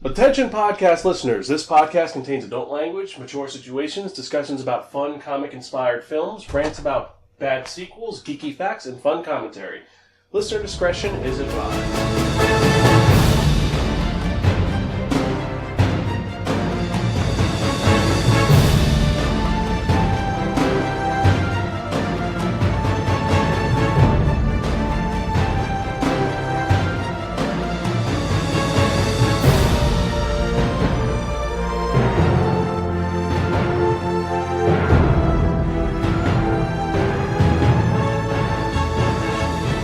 Attention podcast listeners, this podcast contains adult language, mature situations, discussions about fun comic-inspired films, rants about bad sequels, geeky facts, and fun commentary. Listener discretion is advised.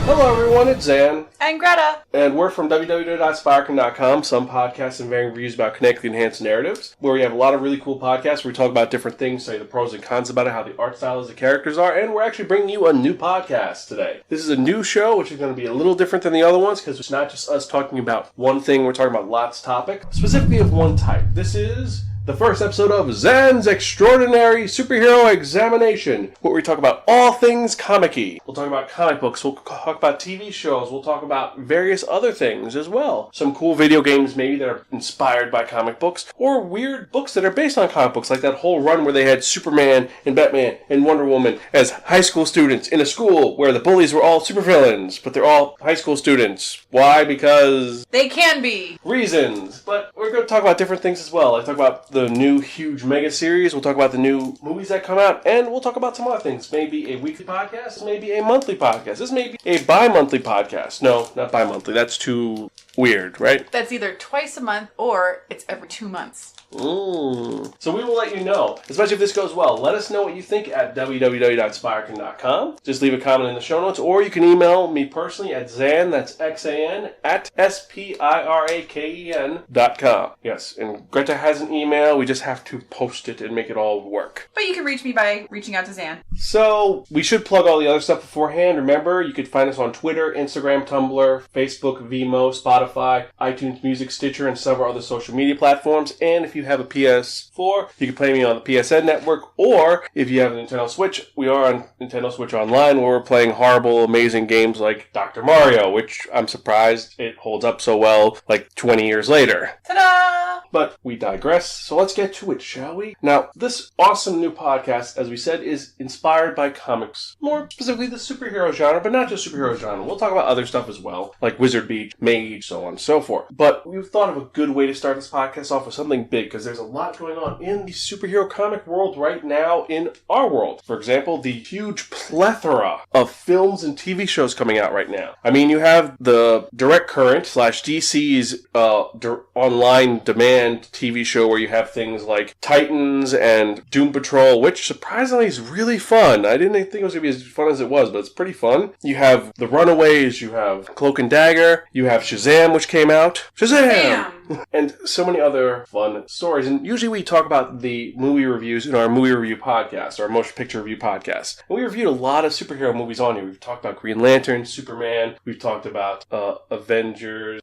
Hello everyone, it's Xan. And Greta. And we're from www.spirekin.com, some podcasts and varying reviews about connected enhanced narratives, where we have a lot of really cool podcasts where we talk about different things, say the pros and cons about it, how the art style is, the characters are, and we're actually bringing you a new podcast today. This is a new show, which is going to be a little different than the other ones, because it's not just us talking about one thing, we're talking about lots of topics, specifically of one type. This is the first episode of Xan's Xtraordinary Superhero Xamination, where we talk about all things comic-y. We'll talk about comic books, we'll talk about TV shows, we'll talk about various other things as well. Some cool video games maybe that are inspired by comic books, or weird books that are based on comic books, like that whole run where they had Superman and Batman and Wonder Woman as high school students in a school where the bullies were all supervillains, but they're all high school students. Why? Because they can be. Reasons. But we're going to talk about different things as well. I talk about the new huge mega series, we'll talk about the new movies that come out, and we'll talk about some other things. Maybe a weekly podcast, maybe a monthly podcast. This may be a bi-monthly podcast. No, not bi-monthly. That's too weird, right? That's either twice a month or it's every 2 months. So we will let you know, especially if this goes well. Let us know what you think at www.spirekin.com. Just leave a comment in the show notes, or you can email me personally at Xan, that's X-A-N, at SPIRAKEN.com. Yes, and Greta has an email. We just have to post it and make it all work. But you can reach me by reaching out to Xan. So, we should plug all the other stuff beforehand. Remember, you could find us on Twitter, Instagram, Tumblr, Facebook, Vimeo, Spotify, iTunes Music, Stitcher, and several other social media platforms. And if you have a PS4, you can play me on the PSN network, or if you have a Nintendo Switch, we are on Nintendo Switch Online, where we're playing horrible, amazing games like Dr. Mario, which I'm surprised it holds up so well, like 20 years later. Ta-da! But we digress, so let's get to it, shall we? Now, this awesome new podcast, as we said, is inspired by comics, more specifically the superhero genre, but not just superhero genre. We'll talk about other stuff as well, like Wizard Beach, Mage, so on and so forth. But we've thought of a good way to start this podcast off with something big, because there's a lot going on in the superhero comic world right now in our world. For example, the huge plethora of films and TV shows coming out right now. I mean, you have the Direct Current / DC's online demand TV show where you have things like Titans and Doom Patrol, which surprisingly is really fun. I didn't think it was going to be as fun as it was, but it's pretty fun. You have The Runaways, you have Cloak and Dagger, you have Shazam, which came out. Shazam! And so many other fun stories. And usually we talk about the movie reviews in our movie review podcast, our motion picture review podcast. And we reviewed a lot of superhero movies on here. We've talked about Green Lantern, Superman. We've talked about Avengers,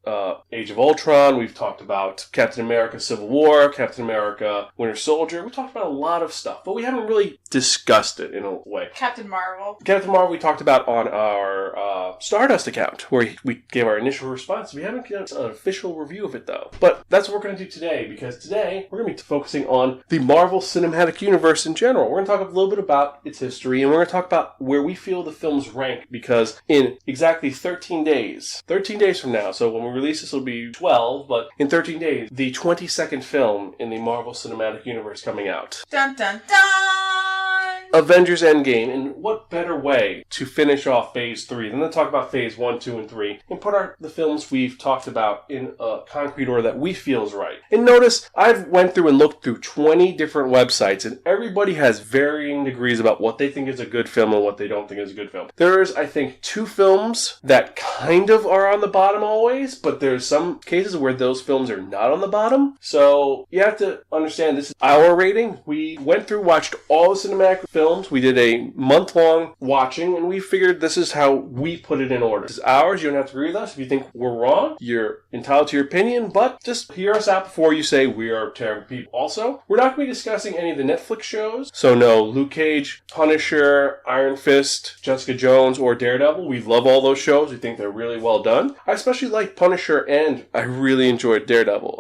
Age of Ultron. We've talked about Captain America Civil War, Captain America Winter Soldier. We talked about a lot of stuff, but we haven't really discussed it in a way. Captain Marvel We talked about on our Stardust account, where we gave our initial response. We haven't given an official review of it, though. But that's what we're going to do today, because today we're going to be focusing on the Marvel Cinematic Universe in general. We're going to talk a little bit about its history, and we're going to talk about where we feel the films rank, because in exactly 13 days from now, so when we release this, it'll be 12, but in 13 days, the 22nd film in the Marvel Cinematic Universe coming out. Dun dun dun! Avengers End Game, and what better way to finish off Phase 3 than to talk about Phase 1, 2, and 3, and put the films we've talked about in a concrete order that we feel is right. And notice, I've went through and looked through 20 different websites, and everybody has varying degrees about what they think is a good film and what they don't think is a good film. There's, I think, 2 films that kind of are on the bottom always, but there's some cases where those films are not on the bottom. So, you have to understand, this is our rating. We went through, watched all the cinematic films films. We did a month-long watching, and we figured this is how we put it in order. This is ours. You don't have to agree with us. If you think we're wrong, you're entitled to your opinion, but just hear us out before you say we are terrible people. Also, we're not going to be discussing any of the Netflix shows, so no Luke Cage, Punisher, Iron Fist, Jessica Jones, or Daredevil. We love all those shows. We think they're really well done. I especially like Punisher, and I really enjoyed Daredevil.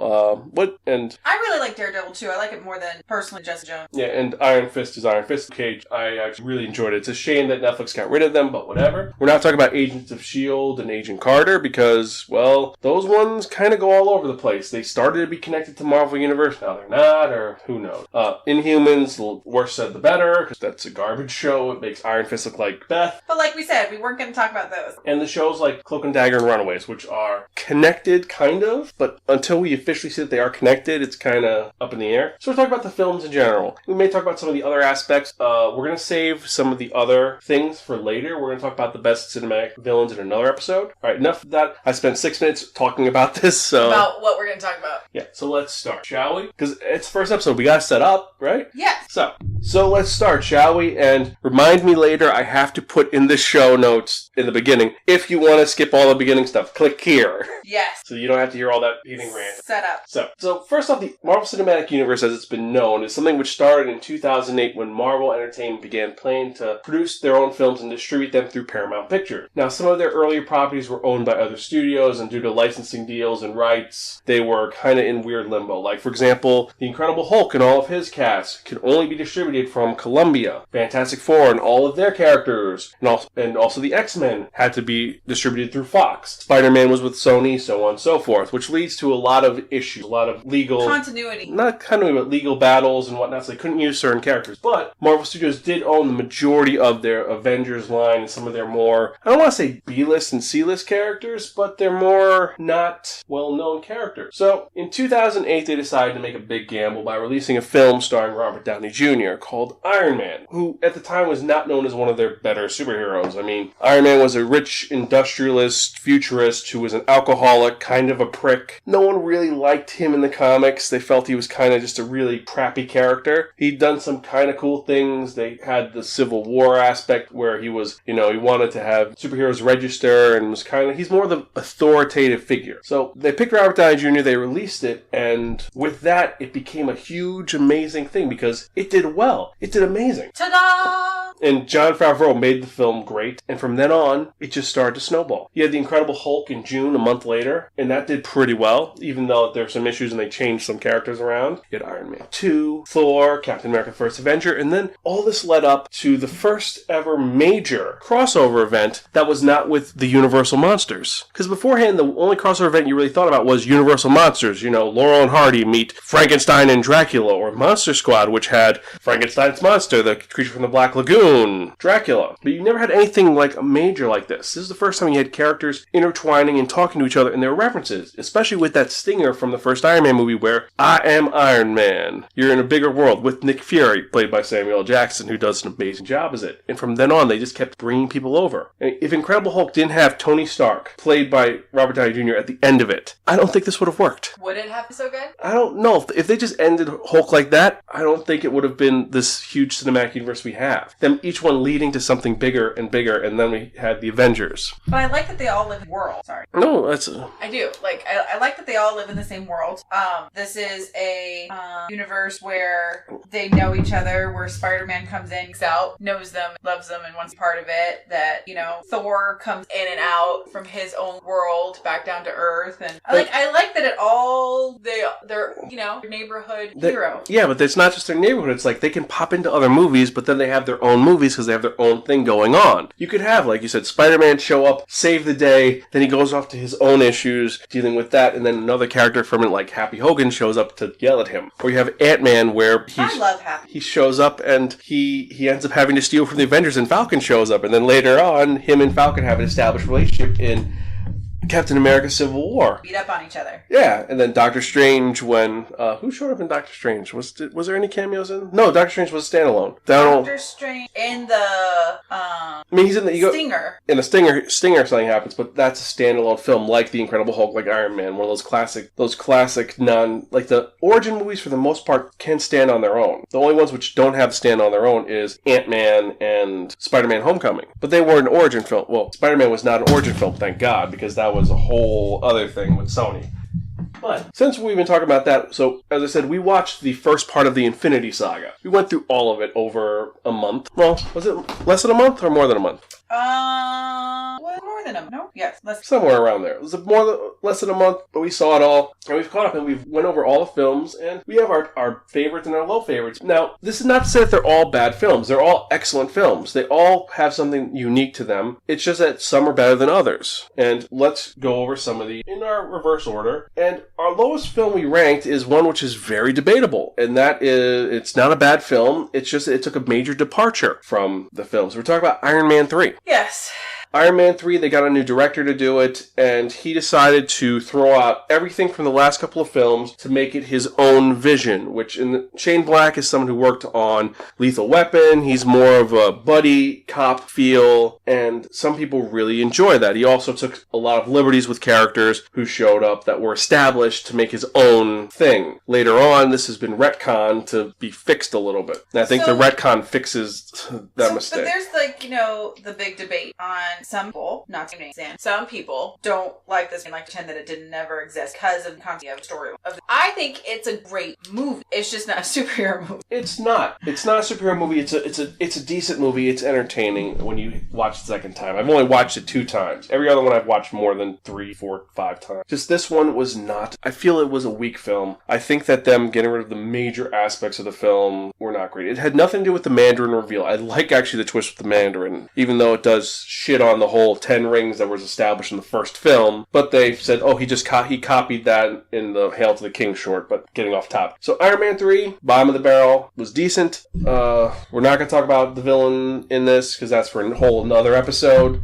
I really like Daredevil too. I like it more than personally Jessica Jones. Yeah, and Iron Fist is Iron Fist. Cage, I actually really enjoyed it. It's a shame that Netflix got rid of them, but whatever. We're not talking about Agents of S.H.I.E.L.D. and Agent Carter because, well, those ones kind of go all over the place. They started to be connected to Marvel Universe, now they're not, or who knows. Inhumans, worse said the better, because that's a garbage show. It makes Iron Fist look like Beth. But like we said, we weren't going to talk about those. And the shows like Cloak and Dagger and Runaways, which are connected, kind of, but until we officially see that they are connected, it's kind of up in the air. So we're talking about the films in general. We may talk about some of the other aspects. We're going to save some of the other things for later. We're going to talk about the best cinematic villains in another episode. All right, enough of that. I spent 6 minutes talking about this. So about what we're going to talk about. Yeah, so let's start, shall we? Because it's the first episode. We got to set up, right? Yeah. So let's start, shall we? And remind me later, I have to put in the show notes in the beginning. If you want to skip all the beginning stuff, click here. Yes. So you don't have to hear all that heating rant. Set up. So first off, the Marvel Cinematic Universe, as it's been known, is something which started in 2008 when Marvel Entertainment began planning to produce their own films and distribute them through Paramount Pictures. Now, some of their earlier properties were owned by other studios, and due to licensing deals and rights, they were kind of in weird limbo. Like, for example, The Incredible Hulk and all of his cast could only be distributed from Columbia. Fantastic Four and all of their characters, and also the X-Men had to be distributed through Fox. Spider-Man was with Sony, so on and so forth, which leads to a lot of issues, a lot of legal... continuity. Not continuity, but legal battles and whatnot, so they couldn't use certain characters. But Marvel Studios did own the majority of their Avengers line and some of their more, I don't want to say B-list and C-list characters, but they're more not well-known characters. So, in 2008, they decided to make a big gamble by releasing a film starring Robert Downey Jr. called Iron Man, who at the time was not known as one of their better superheroes. I mean, Iron Man was a rich industrialist, futurist who was an alcoholic, kind of a prick. No one really liked him in the comics. They felt he was kind of just a really crappy character. He'd done some kind of cool things. They had the Civil War aspect where he was, he wanted to have superheroes register and was he's more the authoritative figure. So they picked Robert Downey Jr., they released it, and with that, it became a huge, amazing thing because it did well. It did amazing. Ta-da! And Jon Favreau made the film great, and from then on, it just started to snowball. You had The Incredible Hulk in June, a month later, and that did pretty well, even though there were some issues and they changed some characters around. You had Iron Man 2, Thor, Captain America the First Avenger, and then all this led up to the first ever major crossover event that was not with the Universal Monsters. Because beforehand, the only crossover event you really thought about was Universal Monsters. Laurel and Hardy meet Frankenstein and Dracula, or Monster Squad, which had Frankenstein's monster, the creature from the Black Lagoon, Dracula. But you never had anything like a major like this. This is the first time you had characters intertwining and talking to each other, and there were references, especially with that stinger from the first Iron Man movie where I am Iron Man. You're in a bigger world with Nick Fury, played by Samuel L. Jackson, who does an amazing job as it. And from then on, they just kept bringing people over. And if Incredible Hulk didn't have Tony Stark, played by Robert Downey Jr. at the end of it, I don't think this would have worked. Would it have been so good? I don't know. If they just ended Hulk like that, I don't think it would have been this huge cinematic universe we have. Them each one leading to something bigger, and then we had the Avengers. But I like that they all live in the world. Sorry. No, that's... I do. I like that they all live in the same world. This is a universe where they know each other, where Spider-Man comes in, goes out, knows them, loves them, and wants part of it. That, Thor comes in and out from his own world back down to Earth. And I like that they're neighborhood hero. Yeah, but it's not just their neighborhood. It's like they can pop into other movies, but then they have their own movies because they have their own thing going on. You could have, like you said, Spider-Man show up, save the day, then he goes off to his own issues, dealing with that, and then another character from it, like Happy Hogan, shows up to yell at him. Or you have Ant-Man, where I love Happy. He shows up and he ends up having to steal from the Avengers, and Falcon shows up, and then later on, him and Falcon have an established relationship in Captain America Civil War. Beat up on each other. Yeah, and then Doctor Strange when... who showed up in Doctor Strange? Was there any cameos in? No, Doctor Strange was a standalone. Doctor Strange in the... I mean, he's in the... Stinger. In a Stinger something happens, but that's a standalone film like The Incredible Hulk, like Iron Man, one of those classic like the origin movies for the most part can stand on their own. The only ones which don't have to stand on their own is Ant-Man and Spider-Man Homecoming. But they were an origin film. Well, Spider-Man was not an origin film, thank God, because that was a whole other thing with Sony. But since we've been talking about that, so as I said, we watched the first part of the Infinity Saga. We went through all of it over a month. Well, was it less than a month or more than a month? More than a month. No? Yes. Somewhere around there. It was less than a month, but we saw it all. And we've caught up and we've went over all the films, and we have our favorites and our low favorites. Now, this is not to say that they're all bad films. They're all excellent films. They all have something unique to them. It's just that some are better than others. And let's go over some of these in our reverse order. And our lowest film we ranked is one which is very debatable. And that is, it's not a bad film. It's just, it took a major departure from the films. We're talking about Iron Man 3. Yes. Iron Man 3, they got a new director to do it, and he decided to throw out everything from the last couple of films to make it his own vision, which Shane Black is someone who worked on Lethal Weapon. He's more of a buddy cop feel, and some people really enjoy that. He also took a lot of liberties with characters who showed up that were established to make his own thing. Later on, this has been retconned to be fixed a little bit. And I think the retcon fixes that mistake. But there's the big debate on some people, not to name Xan, some people don't like this and like pretend that it didn't never exist because of the concept of story. I think it's a great movie. It's just not a superhero movie. It's not. It's not a superhero movie. It's a decent movie. It's entertaining when you watch the second time. I've only watched it 2 times. Every other one I've watched more than 3, 4, 5 times. Just this one was not. I feel it was a weak film. I think that them getting rid of the major aspects of the film were not great. It had nothing to do with the Mandarin reveal. I like actually the twist with the Mandarin, even though it does shit on the whole 10 rings that was established in the first film. But they said, oh, he copied that in the Hail to the King short, but getting off top. So Iron Man 3, bottom of the barrel, was decent. We're not going to talk about the villain in this because that's for a whole another episode.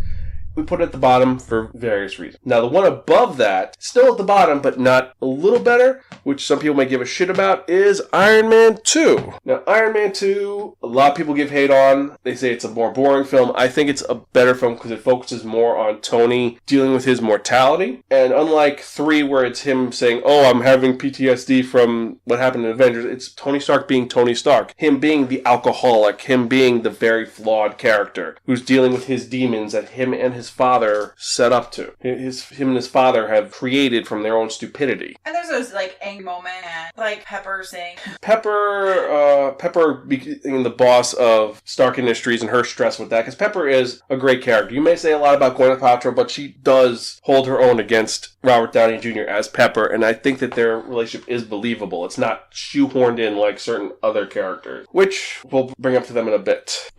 We put it at the bottom for various reasons. Now, the one above that, still at the bottom, but not a little better, which some people may give a shit about, is Iron Man 2. Now, Iron Man 2, a lot of people give hate on. They say it's a more boring film. I think it's a better film because it focuses more on Tony dealing with his mortality. And unlike 3, where it's him saying, oh, I'm having PTSD from what happened in Avengers, it's Tony Stark being Tony Stark. Him being the alcoholic, him being the very flawed character who's dealing with his demons that him and his father set up to. Him and his father have created from their own stupidity. And there's those angry moments, like Pepper saying... Pepper being the boss of Stark Industries and her stress with that, because Pepper is a great character. You may say a lot about Gwyneth Paltrow, but she does hold her own against Robert Downey Jr. as Pepper, and I think that their relationship is believable. It's not shoehorned in like certain other characters, which we'll bring up to them in a bit.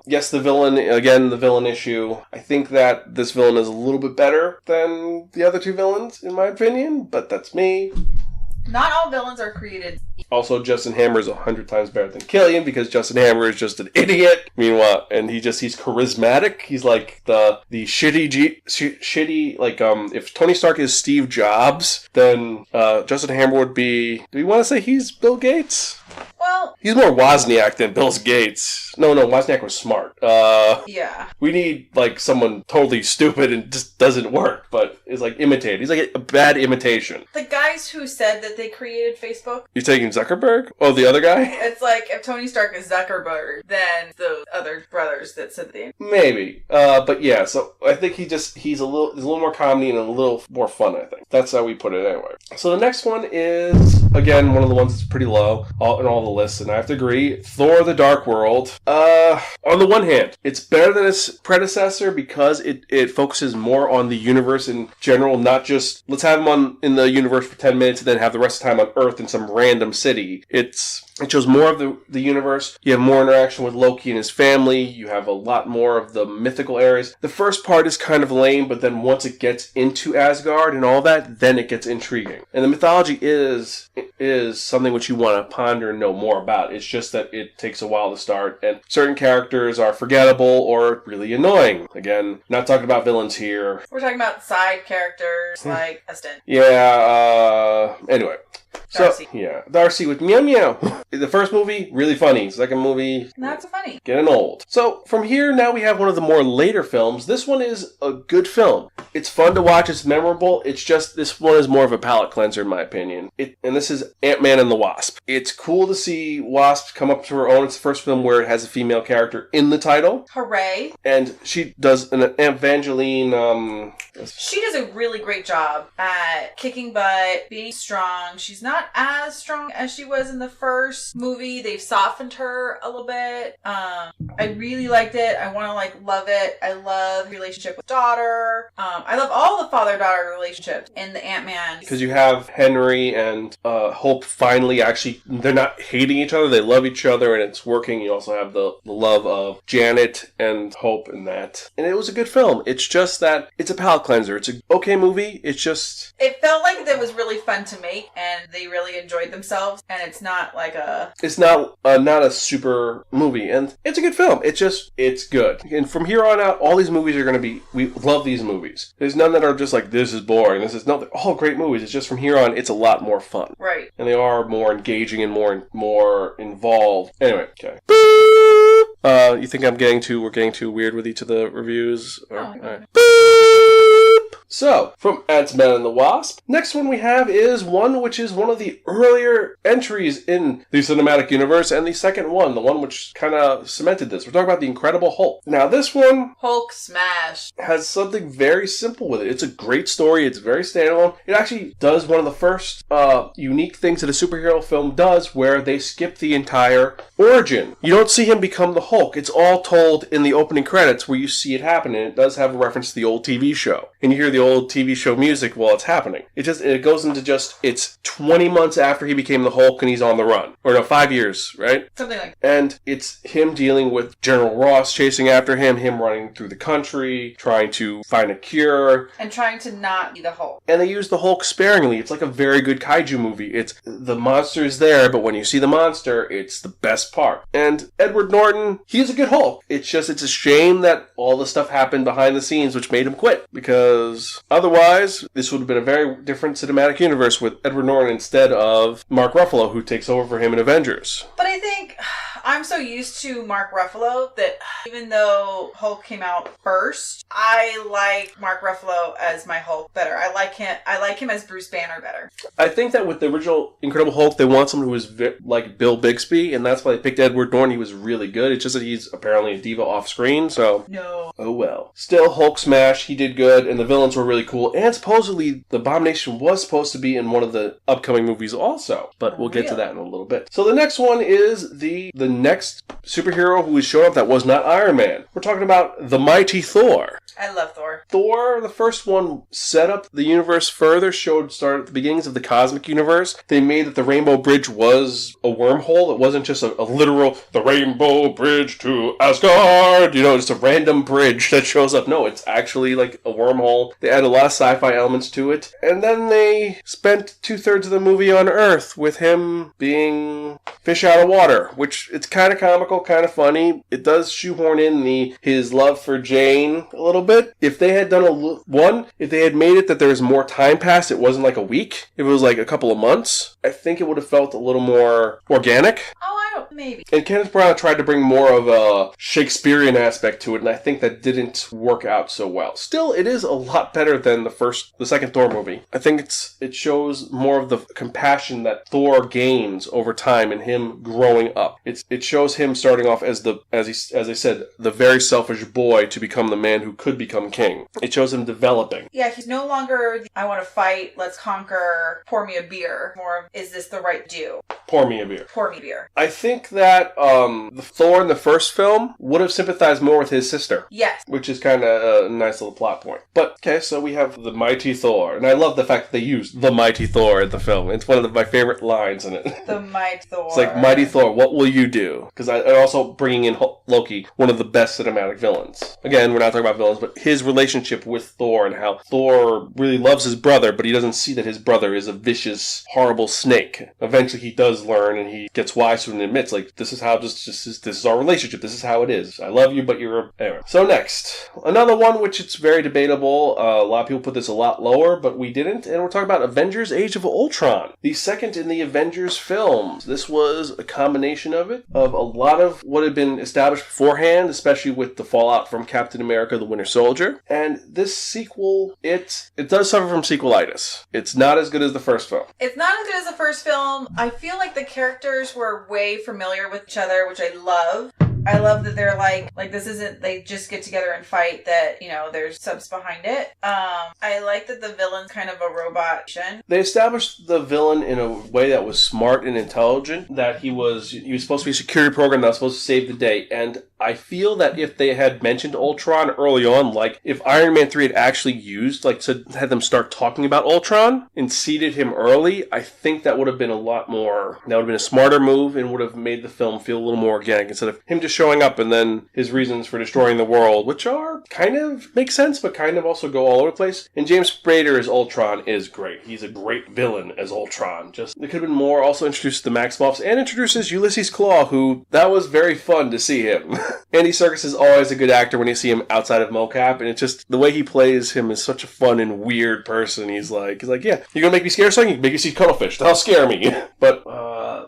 Yes, the villain issue. I think that this villain is a little bit better than the other 2 villains, in my opinion, but that's me. Not all villains are created. Also, Justin Hammer is 100 times better than Killian because Justin Hammer is just an idiot. Meanwhile, and he's charismatic. He's like the shitty if Tony Stark is Steve Jobs, then Justin Hammer would be. Do we want to say he's Bill Gates? Well, he's more Wozniak than Bill Gates. No, Wozniak was smart. Yeah. We need someone totally stupid and just doesn't work, but is imitated. He's a bad imitation. The guys who said that they created Facebook. You're taking Zuckerberg? Oh, the other guy? It's if Tony Stark is Zuckerberg, then the other brothers that said they... Maybe. But yeah, so I think there's a little more comedy and a little more fun, I think. That's how we put it anyway. So the next one is, again, one of the ones that's pretty low in all the lists, and I have to agree, Thor: The Dark World. On the one hand, it's better than its predecessor because it focuses more on the universe in general, not just, let's have him in the universe for 10 minutes and then have the rest of the time on Earth in some random city. It shows more of the universe. You have more interaction with Loki and his family. You have a lot more of the mythical areas. The first part is kind of lame, but then once it gets into Asgard and all that, then it gets intriguing. And the mythology is something which you want to ponder and know more about. It's just that it takes a while to start, and certain characters are forgettable or really annoying. Again, not talking about villains here. We're talking about side characters like Aston. Yeah, anyway. Darcy. So, yeah. Darcy with meow meow. The first movie, really funny. Second movie, not so funny. Getting old. So, from here, now we have one of the more later films. This one is a good film. It's fun to watch. It's memorable. It's just, this one is more of a palate cleanser, in my opinion. And this is Ant-Man and the Wasp. It's cool to see Wasp come up to her own. It's the first film where it has a female character in the title. Hooray. And she does an Evangeline, she does a really great job at kicking butt, being strong. She's not as strong as she was in the first movie. They've softened her a little bit. I really liked it. I want to love it. I love the relationship with daughter. I love all the father-daughter relationships in the Ant-Man. Because you have Henry and Hope finally actually, they're not hating each other. They love each other and it's working. You also have the love of Janet and Hope in that. And it was a good film. It's just that it's a palate cleanser. It's an okay movie. It's just... It felt like it was really fun to make and they really enjoyed themselves. And it's not like a... It's not a super movie. And it's a good film. It's good. And from here on out, all these movies are going to be... We love these movies. There's none that are just like, this is boring. No, they're all great movies. It's just from here on, it's a lot more fun. Right. And they are more engaging and more involved. Anyway, okay. You think we're getting too weird with each of the reviews? Oh. All right. So, from Ant-Man and the Wasp, next one we have is one which is one of the earlier entries in the cinematic universe, and the second one, the one which kind of cemented this. We're talking about the Incredible Hulk. Now, this one... Hulk smash. ...has something very simple with it. It's a great story. It's very standalone. It actually does one of the first unique things that a superhero film does, where they skip the entire origin. You don't see him become the Hulk. It's all told in the opening credits where you see it happen, and it does have a reference to the old TV show. And you hear the old TV show music while it's happening. It goes into it's 20 months after he became the Hulk and he's on the run. Or no, 5 years, right? Something like that. And it's him dealing with General Ross chasing after him running through the country, trying to find a cure. And trying to not be the Hulk. And they use the Hulk sparingly. It's like a very good kaiju movie. It's the monster is there, but when you see the monster, it's the best part. And Edward Norton, he's a good Hulk. It's a shame that all the stuff happened behind the scenes which made him quit. Because otherwise, this would have been a very different cinematic universe with Edward Norton instead of Mark Ruffalo, who takes over for him in Avengers. But I think I'm so used to Mark Ruffalo that even though Hulk came out first, I like Mark Ruffalo as my Hulk better. I like him as Bruce Banner better. I think that with the original Incredible Hulk, they want someone who was like Bill Bixby, and that's why they picked Edward Norton. He was really good. It's just that he's apparently a diva off screen, so... No. Oh well. Still, Hulk smash. He did good, and the villains were really cool. And supposedly, the Abomination was supposed to be in one of the upcoming movies also, but we'll get to that in a little bit. So the next one is the next superhero who is showing up that was not Iron Man. We're talking about the mighty Thor. I love Thor. Thor, the first one, set up the universe further, started at the beginnings of the cosmic universe. They made that the Rainbow Bridge was a wormhole. It wasn't just a literal, the Rainbow Bridge to Asgard, just a random bridge that shows up. No, it's actually like a wormhole. They added a lot of sci-fi elements to it. And then they spent 2/3 of the movie on Earth with him being fish out of water, which it's kind of comical, kind of funny. It does shoehorn in his love for Jane a little bit. If they had done if they had made it that there was more time passed, it wasn't like a week, if it was like a couple of months, I think it would have felt a little more organic. Maybe. And Kenneth Branagh tried to bring more of a Shakespearean aspect to it, and I think that didn't work out so well. Still, it is a lot better than the second Thor movie. I think it shows more of the compassion that Thor gains over time in him growing up. It shows him starting off as I said, the very selfish boy to become the man who could become king. It shows him developing. Yeah, he's no longer I want to fight, let's conquer, pour me a beer. More of, is this the right do? Pour me a beer. Pour me a beer. I think that the Thor in the first film would have sympathized more with his sister. Yes. Which is kind of a nice little plot point. But, okay, so we have the mighty Thor. And I love the fact that they used the mighty Thor in the film. It's one of my favorite lines in it. The mighty Thor. It's like, mighty Thor, what will you do? Because I also bringing in Loki one of the best cinematic villains. Again, we're not talking about villains, but his relationship with Thor and how Thor really loves his brother, but he doesn't see that his brother is a vicious, horrible snake. Eventually he does learn and he gets wise and admits, like, this is how, this is our relationship, this is how it is. I love you, but you're anyway. So next, another one which it's very debatable. A lot of people put this a lot lower, but we didn't, and we're talking about Avengers Age of Ultron, the second in the Avengers films. This was a combination of a lot of what had been established beforehand, especially with the fallout from Captain America the Winter Soldier. And this sequel, it does suffer from sequelitis. It's not as good as the first film. It's not as good as the first film. I feel like the characters were way familiar with each other, which I love. I love that they're like this isn't, they just get together and fight, that, you know, there's subs behind it. I like that the villain's kind of a robot. They established the villain in a way that was smart and intelligent, that he was supposed to be a security program that was supposed to save the day, and I feel that if they had mentioned Ultron early on, like if Iron Man 3 had actually had them start talking about Ultron and seeded him early, I think that would have been a smarter move and would have made the film feel a little more organic instead of him just showing up and then his reasons for destroying the world, which are kind of make sense, but kind of also go all over the place. And James Spader as Ultron is great. He's a great villain as Ultron. Just, there could have been more. Also introduced the Max Buffs and introduces Ulysses Claw, who, that was very fun to see him. Andy Serkis is always a good actor when you see him outside of mocap, and it's just, the way he plays him is such a fun and weird person. He's like, yeah, you're gonna make me scared of something? You can make me see cuttlefish. That'll scare me. But,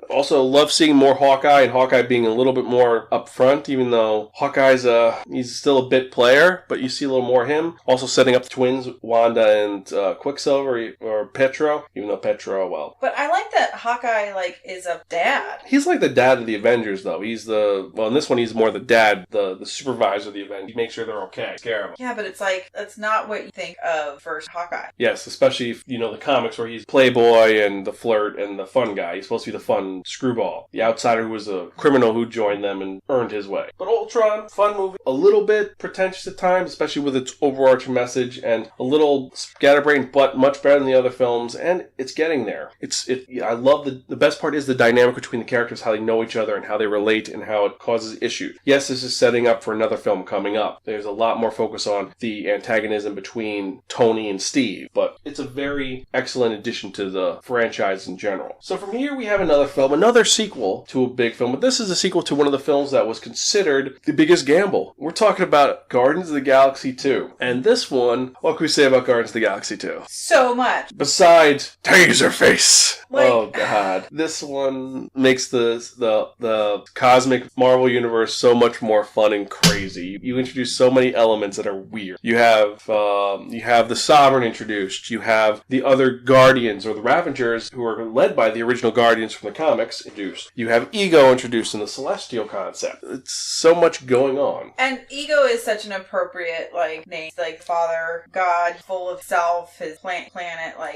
also love seeing more Hawkeye, and Hawkeye being a little bit more upfront, even though Hawkeye's he's still a bit player, but you see a little more of him. Also setting up the twins, Wanda and Quicksilver, or Petro, even though Petro, well. But I like that Hawkeye, is a dad. He's like the dad of the Avengers, though. He's in this one, he's more the dad, the supervisor of the Avengers. He makes sure they're okay. Scare them. Yeah, but it's that's not what you think of first Hawkeye. Yes, especially if, the comics where he's playboy and the flirt and the fun guy. He's supposed to be the fun screwball. The outsider who was a criminal who joined them and earned his way. But Ultron, fun movie. A little bit pretentious at times, especially with its overarching message, and a little scatterbrained, but much better than the other films, and it's getting there. I love the best part is the dynamic between the characters, how they know each other and how they relate and how it causes issues. Yes, this is setting up for another film coming up. There's a lot more focus on the antagonism between Tony and Steve, but it's a very excellent addition to the franchise in general. So from here we have another film, another sequel to a big film, but this is a sequel to one of the films that was considered the biggest gamble. We're talking about Guardians of the Galaxy 2. And this one, what can we say about Guardians of the Galaxy 2? So much. Besides Taserface. Oh god. This one makes the cosmic Marvel universe so much more fun and crazy. You introduce so many elements that are weird. You have the Sovereign introduced. You have the other Guardians, or the Ravengers, who are led by the original Guardians from the comics, introduced. You have Ego introduced in the Celestial concept. It's so much going on. And Ego is such an appropriate, name. Father, God, full of self, his planet,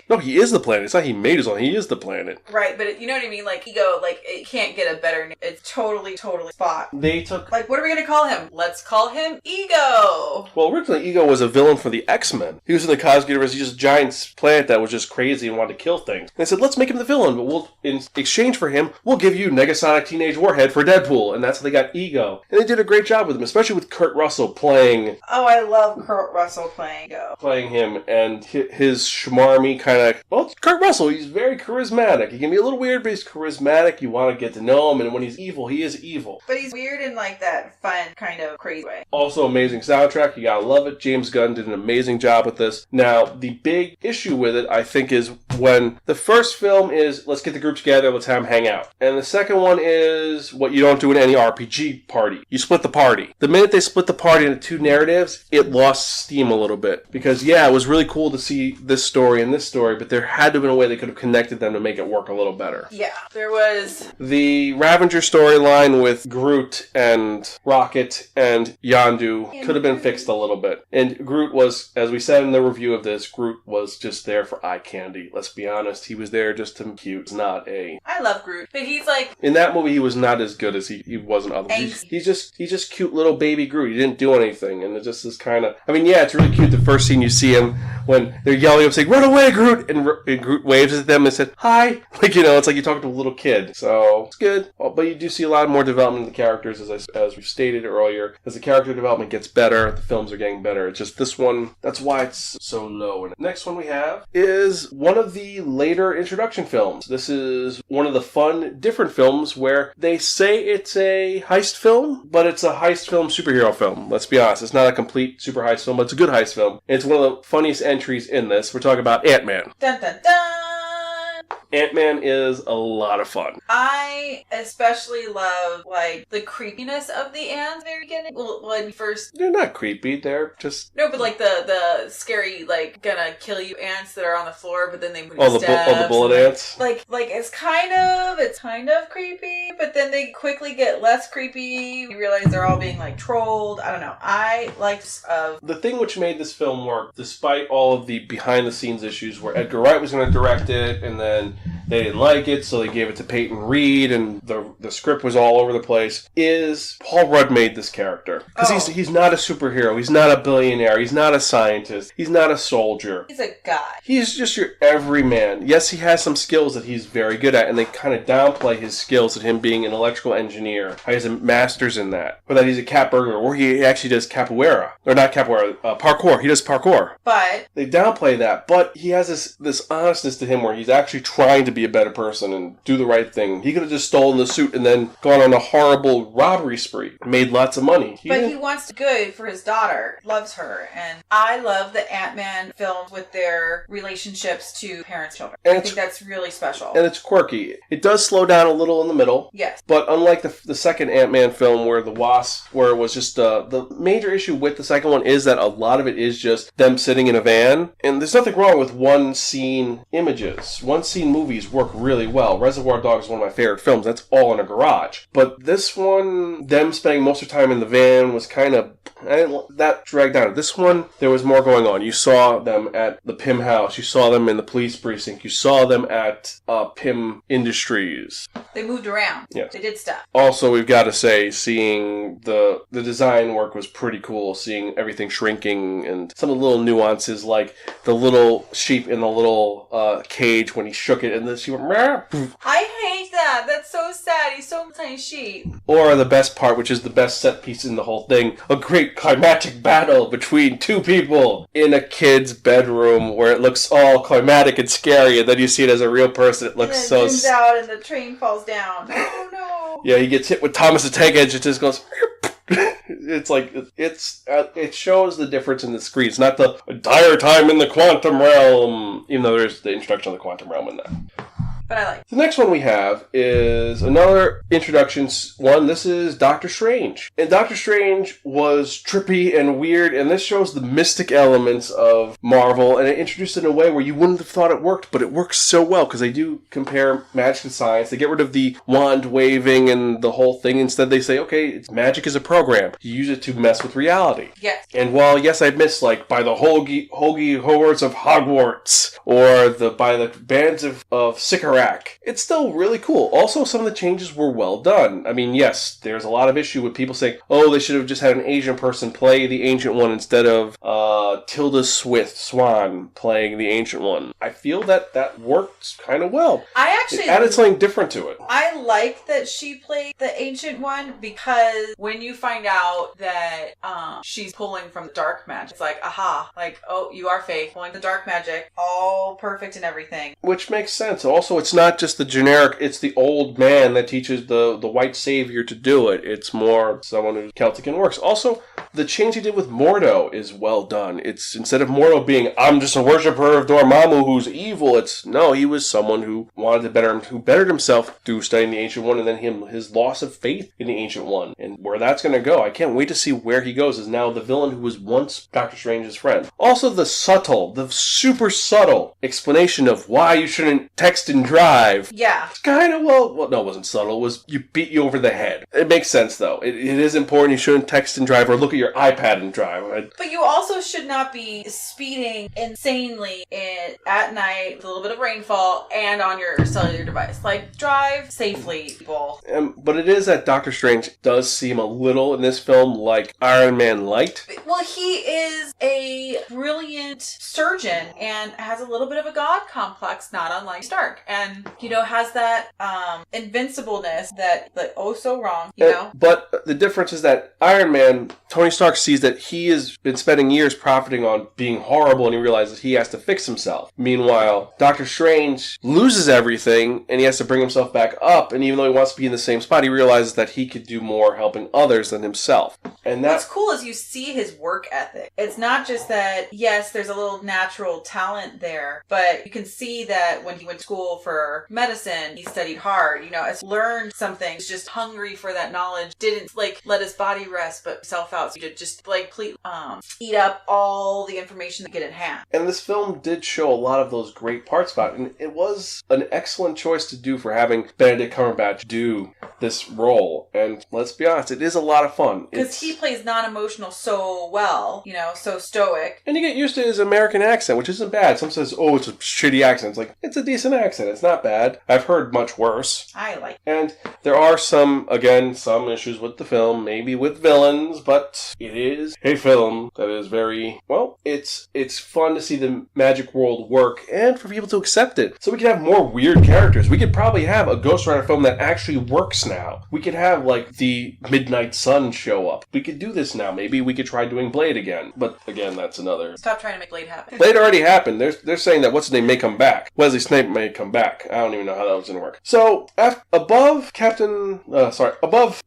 No, he is the planet. It's not he made his own. He is the planet. Right, but you know what I mean? Ego, it can't get a better name. It's totally spot. They took... what are we going to call him? Let's call him Ego! Well, originally Ego was a villain for the X-Men. He was in the cosmic universe. He's just a giant planet that was just crazy and wanted to kill things. And they said, let's make him the villain, but in exchange for him, we'll give you Negasonic Teenage Warhead for Deadpool. And that's how they got Ego. And they did a great job with him, especially with Kurt Russell playing... Oh, I love Kurt Russell playing Ego. Playing him, and his schmarmy kind of... Well, it's Kurt Russell. He's very charismatic. He can be a little weird, but he's charismatic. You want to get to know him, and when he's evil, he is evil. But he's weird in that fun, kind of crazy way. Also, amazing soundtrack. You gotta love it. James Gunn did an amazing job with this. Now, the big issue with it, I think, is when the first film is, let's get the group together, let's have them hang out. And the second one is what you don't do in any RPG party. You split the party. The minute they split the party into two narratives, it lost steam a little bit. Because, yeah, it was really cool to see this story and this story, but there had to have been a way they could have connected them to make it work a little better. Yeah, there was... The Ravager storyline with Groot and Rocket and Yondu could have been fixed a little bit. And Groot was, as we said in the review of this, Groot was just there for eye candy. Let's be honest, he was there just to be cute. It's not a... I love love Groot, but he's like... In that movie, he was not as good as he was in other movies. He's just cute little baby Groot. He didn't do anything, and it just is kind of... I mean, yeah, it's really cute the first scene you see him when they're yelling up saying, "Run away, Groot!" And Groot waves at them and said, "Hi!" Like, it's like you're talking to a little kid. So, it's good. But you do see a lot more development in the characters, as we've stated earlier. As the character development gets better, the films are getting better. It's just this one, that's why it's so low. And the next one we have is one of the later introduction films. This is one of the fun, different films where they say it's a heist film, but it's a heist film superhero film. Let's be honest. It's not a complete super heist film, but it's a good heist film. And it's one of the funniest entries in this. We're talking about Ant-Man. Dun, dun, dun! Ant-Man is a lot of fun. I especially love, like, the creepiness of the ants very beginning. Well, when first... They're not creepy. They're just... No, but, like, the scary, like, gonna kill you ants that are on the floor, but then they move the bullet ants? Like, it's kind of creepy, but then they quickly get less creepy. You realize they're all being, like, trolled. I don't know. I liked... The thing which made this film work, despite all of the behind-the-scenes issues where Edgar Wright was going to direct it, and then they didn't like it, so they gave it to Peyton Reed, and the script was all over the place, is Paul Rudd made this character. Because he's not a superhero, he's not a billionaire, he's not a scientist, he's not a soldier. He's a guy. He's just your everyman. Yes, he has some skills that he's very good at, and they kind of downplay his skills at him being an electrical engineer. He has a master's in that. Or that he's a cat burglar, or he actually does capoeira. Or not capoeira, parkour. He does parkour. But... They downplay that, but he has this honestness to him where he's actually trying to be a better person and do the right thing. He could have just stolen the suit and then gone on a horrible robbery spree. Made lots of money. He wants good for his daughter. Loves her. And I love the Ant-Man films with their relationships to parents' children. And I think that's really special. And it's quirky. It does slow down a little in the middle. Yes. But unlike the second Ant-Man film where the Wasp, where it was just the major issue with the second one is that a lot of it is just them sitting in a van. And there's nothing wrong with one scene images. One scene movies work really well. Reservoir Dogs is one of my favorite films. That's all in a garage. But this one, them spending most of the time in the van was kind of... that dragged down. This one, there was more going on. You saw them at the Pym house. You saw them in the police precinct. You saw them at Pym Industries. They moved around. Yes. They did stuff. Also, we've got to say, seeing the design work was pretty cool. Seeing everything shrinking and some of the little nuances, like the little sheep in the little cage when he shook it and then she went... I hate that. That's so sad. He's so tiny sheep. Or the best part, which is the best set piece in the whole thing, a great climatic battle between two people in a kid's bedroom where it looks all climatic and scary, and then you see it as a real person. It looks so... It zooms out and the train falls down. Oh no. Yeah, he gets hit with Thomas the Tank Engine. It just goes... It's like, it shows the difference in the screen. It's not the dire time in the quantum realm, even though there's the introduction of the quantum realm in that. But I like it. The next one we have is another introduction one. This is Doctor Strange. And Doctor Strange was trippy and weird, and this shows the mystic elements of Marvel, and it introduced it in a way where you wouldn't have thought it worked, but it works so well, because they do compare magic and science. They get rid of the wand waving and the whole thing. Instead, they say, okay, magic is a program. You use it to mess with reality. Yes. And while, yes, I miss, like, by the hoagie hordes of Hogwarts, or by the bands of Sycorax, it's still really cool. Also, some of the changes were well done. I mean, yes, there's a lot of issue with people saying, oh, they should have just had an Asian person play the Ancient One instead of Tilda Swan playing the Ancient One. I feel that worked kind of well. It added something different to it. I like that she played the Ancient One because when you find out that she's pulling from the dark magic, it's like, aha, like, oh, you are Faith, pulling the dark magic, all perfect and everything. Which makes sense. Also, it's not just the generic, it's the old man that teaches the white savior to do it. It's more someone who's Celtic and works. Also, the change he did with Mordo is well done. It's, instead of Mordo being, I'm just a worshiper of Dormammu who's evil, it's, no, he was someone who wanted to better him, who bettered himself through studying the Ancient One, and then his loss of faith in the Ancient One. And where that's going to go, I can't wait to see where he goes, as now the villain who was once Doctor Strange's friend. Also, the super subtle explanation of why you shouldn't text and drag drive. Yeah. It's kind of, well, no, it wasn't subtle. It was, you beat you over the head. It makes sense, though. It is important. You shouldn't text and drive or look at your iPad and drive. But you also should not be speeding insanely at night with a little bit of rainfall and on your cellular device. Like, drive safely, people. But it is that Doctor Strange does seem a little in this film like Iron Man light. Well, he is a brilliant surgeon and has a little bit of a god complex, not unlike Stark. And, has that invincibleness that, like, oh so wrong, know? But the difference is that Iron Man, Tony Stark sees that he has been spending years profiting on being horrible and he realizes he has to fix himself. Meanwhile, Doctor Strange loses everything and he has to bring himself back up, and even though he wants to be in the same spot, he realizes that he could do more helping others than himself. And what's cool is you see his work ethic. It's not just that, yes, there's a little natural talent there, but you can see that when he went to school for medicine, he studied hard, has learned something, he's just hungry for that knowledge, didn't let his body rest, but self out, so he could just eat up all the information that get in hand. And this film did show a lot of those great parts about it, and it was an excellent choice to do for having Benedict Cumberbatch do this role. And let's be honest, it is a lot of fun. Because he plays non-emotional so well, so stoic. And you get used to his American accent, which isn't bad. Some says, oh, it's a shitty accent. It's like, it's a decent accent. It's not bad. I've heard much worse. I like it. And there are some issues with the film, maybe with villains, but it is a film that is very, it's fun to see the magic world work and for people to accept it. So we can have more weird characters. We could probably have a Ghost Rider film that actually works now. We could have, the Midnight Sun show up. We could do this now. Maybe we could try doing Blade again. But again, that's another... Stop trying to make Blade happen. Blade already happened. They're saying that what's-his-name may come back. Wesley Snipes may come back. I don't even know how that was going to work. So, above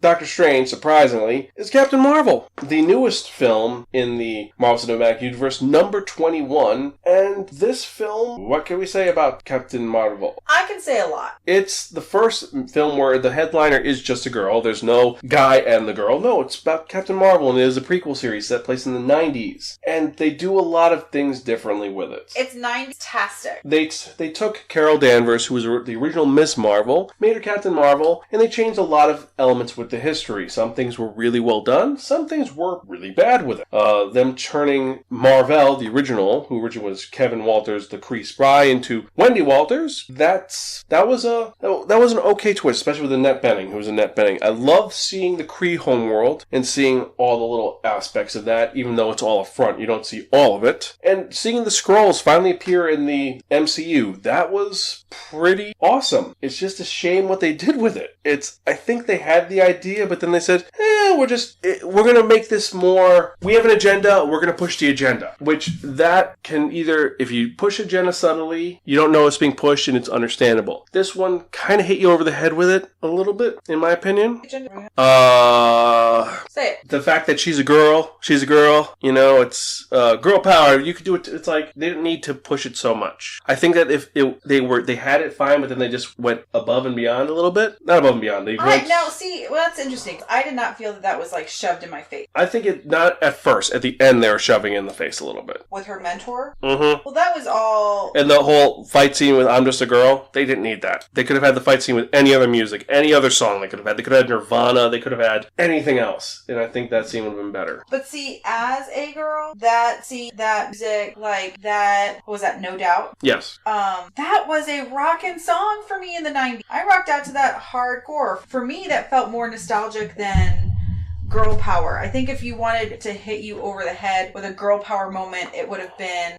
Doctor Strange, surprisingly, is Captain Marvel, the newest film in the Marvel Cinematic Universe, number 21. And this film, what can we say about Captain Marvel? I can say a lot. It's the first film where the headliner is just a girl. There's no guy and the girl. No, it's about Captain Marvel, and it is a prequel series set place in the 90s. And they do a lot of things differently with it. It's 90s-tastic. They took Carol Danvers, who was the original Miss Marvel, made her Captain Marvel, and they changed a lot of elements with the history. Some things were really well done. Some things were really bad with it. Them turning Marvel, the original, who originally was Kevin Walters, the Kree Spry, into Wendy Walters, that was an okay twist, especially with Annette Bening, who was Annette Bening. I love seeing the Kree homeworld and seeing all the little aspects of that, even though it's all a front. You don't see all of it. And seeing the Skrulls finally appear in the MCU, that was pretty awesome. It's just a shame what they did with it. I think they had the idea, but then they said, we're going to make this more, we have an agenda, we're going to push the agenda. Which that can either, if you push agenda subtly, you don't know it's being pushed and it's understandable. This one kind of hit you over the head with it a little bit, in my opinion. Say it. The fact that she's a girl, it's girl power, you could do it, it's like, they didn't need to push it so much. I think that if they had it fine, but then they just went above and beyond a little bit. Not above and beyond. That's interesting. I did not feel that was shoved in my face. I think not at first. At the end, they were shoving in the face a little bit. With her mentor? Mm-hmm. Well, that was all... And the whole fight scene with I'm Just a Girl, they didn't need that. They could have had the fight scene with any other music, any other song they could have had. They could have had Nirvana, they could have had anything else. And I think that scene would have been better. But see, as a girl, that music, what was that, No Doubt? Yes. That was a rockin' song for me in the 90s. I rocked out to that hardcore. For me, that felt more nostalgic than girl power. I think if you wanted to hit you over the head with a girl power moment, it would have been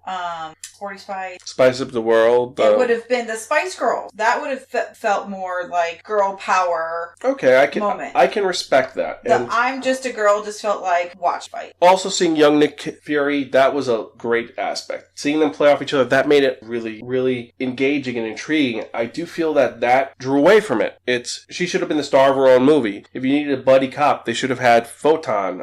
Sporty Spice. Spice Up the World. It would have been the Spice Girls. That would have felt more like girl power. Okay, moment. I can respect that. And I'm Just a Girl just felt like watch fight. Also seeing young Nick Fury, that was a great aspect. Seeing them play off each other, that made it really, really engaging and intriguing. I do feel that drew away from it. She should have been the star of her own movie. If you needed a buddy cop, they should have had Photon,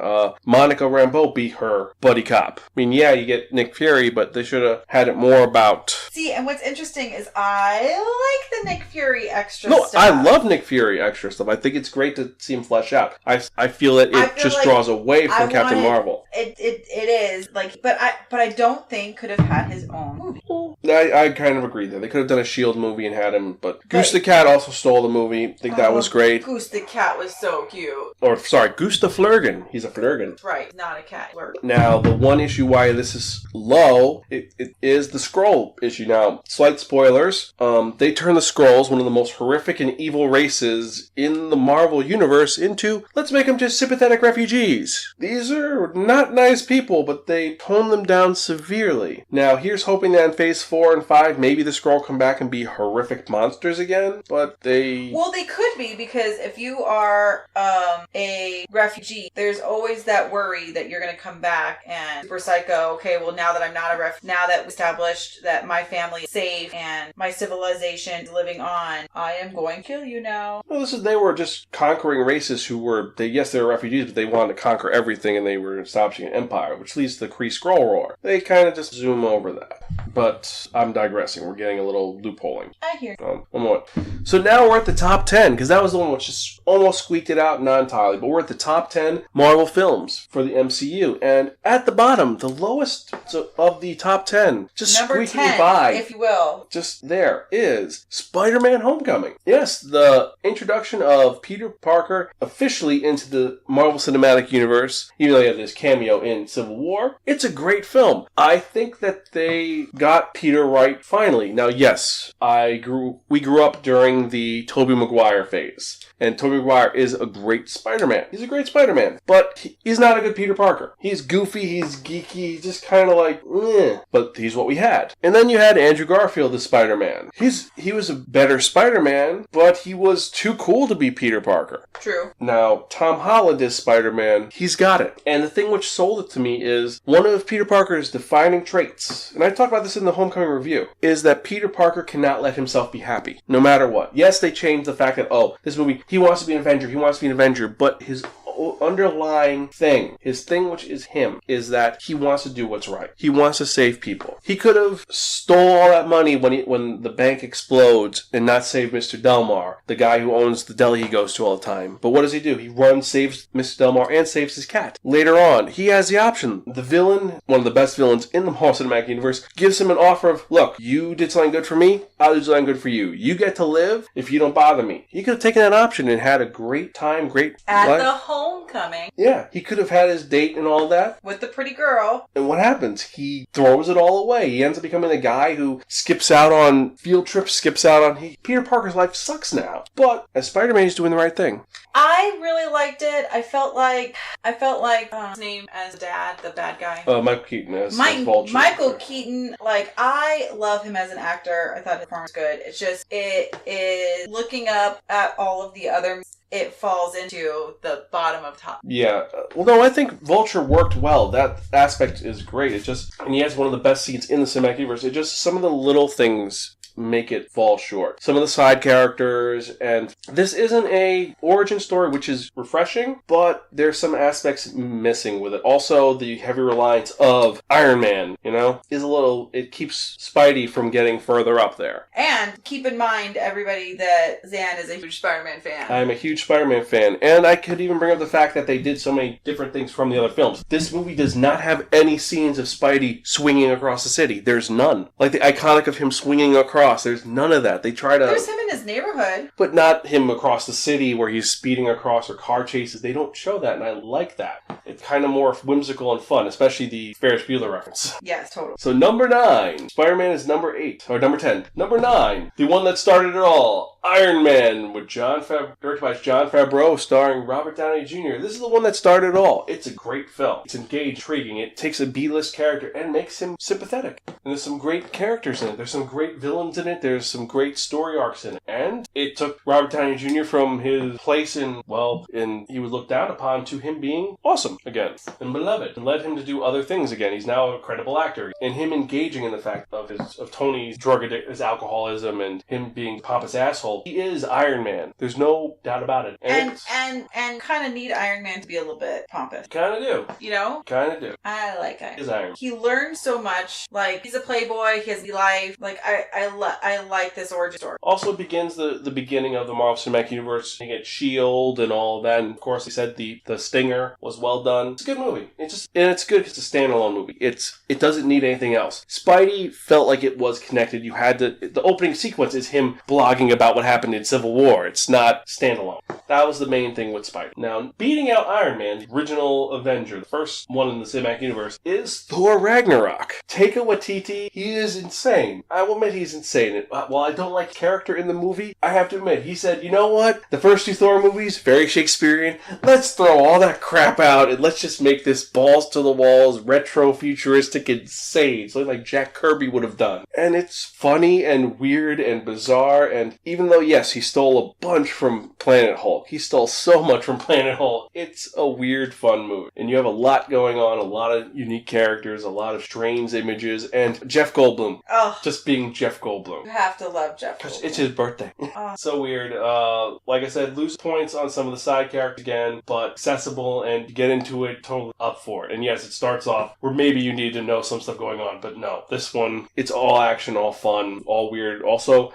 Monica Rambeau be her buddy cop. I mean, yeah, you get Nick Fury, but they should have had it more about... See, and what's interesting is I like the Nick Fury extra No, stuff. I love Nick Fury extra stuff. I think it's great to see him flesh out. I feel that it just like draws away from Captain Marvel. It is like, but I don't think could have had his own movie. I kind of agree there. They could have done a S.H.I.E.L.D. movie and had him, but Goose the Cat also stole the movie. I think that was great. Goose the Cat was so cute. Or, sorry, Goose the Flurgan. He's a Flurgan. Right, not a cat. Now, the one issue why this is low, it is the Skrull issue. Now, slight spoilers. They turn the Skrulls, one of the most horrific and evil races in the Marvel Universe, into, let's make them just sympathetic refugees. These are not nice people, but they tone them down severely. Now, here's hoping that in Phase 4 and 5, maybe the Skrull come back and be horrific monsters again, but they... Well, they could be, because if you are a refugee, there's always that worry that you're going to come back and super psycho. Okay, well, now that I'm not a refugee, now that we established that my family is safe and my civilization is living on, I am going to kill you now. Well, they were just conquering races who were, they were refugees, but they wanted to conquer everything and they were establishing an empire, which leads to the Kree Skrull War. They kind of just zoom over that. But I'm digressing. We're getting a little loopholing. I hear. One more. So now we're at the top 10, because that was the one which just almost squeaked it out, not entirely, but we're at the top 10 Marvel films for the MCU. And at the bottom, the lowest of the top 10, just Number squeaking 10, by, if you will. just there, is Spider-Man Homecoming. Yes, the introduction of Peter Parker officially into the Marvel Cinematic Universe, even though he had this cameo in Civil War. It's a great film. I think that they got Peter right finally. Now, yes, we grew up during the Tobey Maguire phase. And Tobey Maguire is a great Spider-Man. He's a great Spider-Man. But he's not a good Peter Parker. He's goofy, he's geeky, he's just kind of like, eh. But he's what we had. And then you had Andrew Garfield as Spider-Man. He was a better Spider-Man, but he was too cool to be Peter Parker. True. Now, Tom Holland as Spider-Man, he's got it. And the thing which sold it to me is one of Peter Parker's defining traits, and I talked about this in the Homecoming review, is that Peter Parker cannot let himself be happy, no matter what. Yes, they changed the fact that, this movie, he wants to be an Avenger, but his underlying thing, his thing which is him, is that he wants to do what's right. He wants to save people. He could have stole all that money when the bank explodes and not save Mr. Delmar, the guy who owns the deli he goes to all the time. But what does he do? He runs, saves Mr. Delmar, and saves his cat. Later on, he has the option. The villain, one of the best villains in the Marvel Cinematic Universe, gives him an offer of, look, you did something good for me, I'll do something good for you. You get to live if you don't bother me. He could have taken that option and had a great time, great At life. the Homecoming. Yeah, he could have had his date and all that. With the pretty girl. And what happens? He throws it all away. He ends up becoming the guy who skips out on field trips, Peter Parker's life sucks now. But as Spider-Man, he's doing the right thing. I really liked it. I felt like his name as dad, the bad guy. Michael Keaton as Vulture. Michael Keaton, I love him as an actor. I thought his performance was good. It's just, it is looking up at all of the other, it falls into the bottom of top. Yeah. Well, no, I think Vulture worked well. That aspect is great. And he has one of the best scenes in the cinematic universe. It just, some of the little things make it fall short. Some of the side characters, and this isn't a origin story, which is refreshing, but there's some aspects missing with it. Also, the heavy reliance of Iron Man, it keeps Spidey from getting further up there. And keep in mind, everybody, that Xan is a huge Spider-Man fan. I'm a huge Spider-Man fan, and I could even bring up the fact that they did so many different things from the other films. This movie does not have any scenes of Spidey swinging across the city. There's none. Like the iconic of him swinging across. There's none of that. They try to... There's him in his neighborhood. But not him across the city where he's speeding across or car chases. They don't show that, and I like that. It's kind of more whimsical and fun, especially the Ferris Bueller reference. Yes, totally. So number 9. Spider-Man is number 8. Or number 10. Number 9. The one that started it all. Iron Man with directed by Jon Favreau, starring Robert Downey Jr. This is the one that started it all. It's a great film. It's engaged, intriguing. It takes a B-list character and makes him sympathetic. And there's some great characters in it. There's some great villains in it. There's some great story arcs in it. And it took Robert Downey Jr. from his place he was looked down upon to him being awesome again and beloved. It led him to do other things again. He's now a credible actor. And him engaging in the fact of Tony's drug addiction, his alcoholism, and him being a pompous asshole Hulk. He is Iron Man. There's no doubt about it. And kind of need Iron Man to be a little bit pompous. Kind of do. You know? Kind of do. I like Iron. He is Iron. He learned so much. Like, he's a playboy. He has the life. Like, I like this origin story. Also begins the beginning of the Marvel Cinematic Universe. You get S.H.I.E.L.D. and all that. And of course, he said the Stinger was well done. It's a good movie. It's good because it's a standalone movie. It doesn't need anything else. Spidey felt like it was connected. You had the opening sequence is him blogging about what happened in Civil War. It's not standalone. That was the main thing with Spidey. Now, beating out Iron Man, the original Avenger, the first one in the Cinematic Universe, is Thor Ragnarok. Taika Waititi, he is insane. I will admit he's insane. While I don't like character in the movie, I have to admit, he said, you know what? The first two Thor movies, very Shakespearean. Let's throw all that crap out and let's just make this balls to the walls, retro, futuristic, insane. Something like Jack Kirby would have done. And it's funny and weird and bizarre. And even though, yes, he stole a bunch from Planet Hulk, he stole so much from Planet Hulk. It's a weird, fun movie. And you have a lot going on, a lot of unique characters, a lot of strange images, and Jeff Goldblum. Oh. Just being Jeff Goldblum. You have to love Jeff Goldblum. It's his birthday. So weird. Like I said, lose points on some of the side characters again, but accessible and you get into it, totally up for it. And yes, it starts off where maybe you need to know some stuff going on, but no. This one, it's all action, all fun, all weird. Also,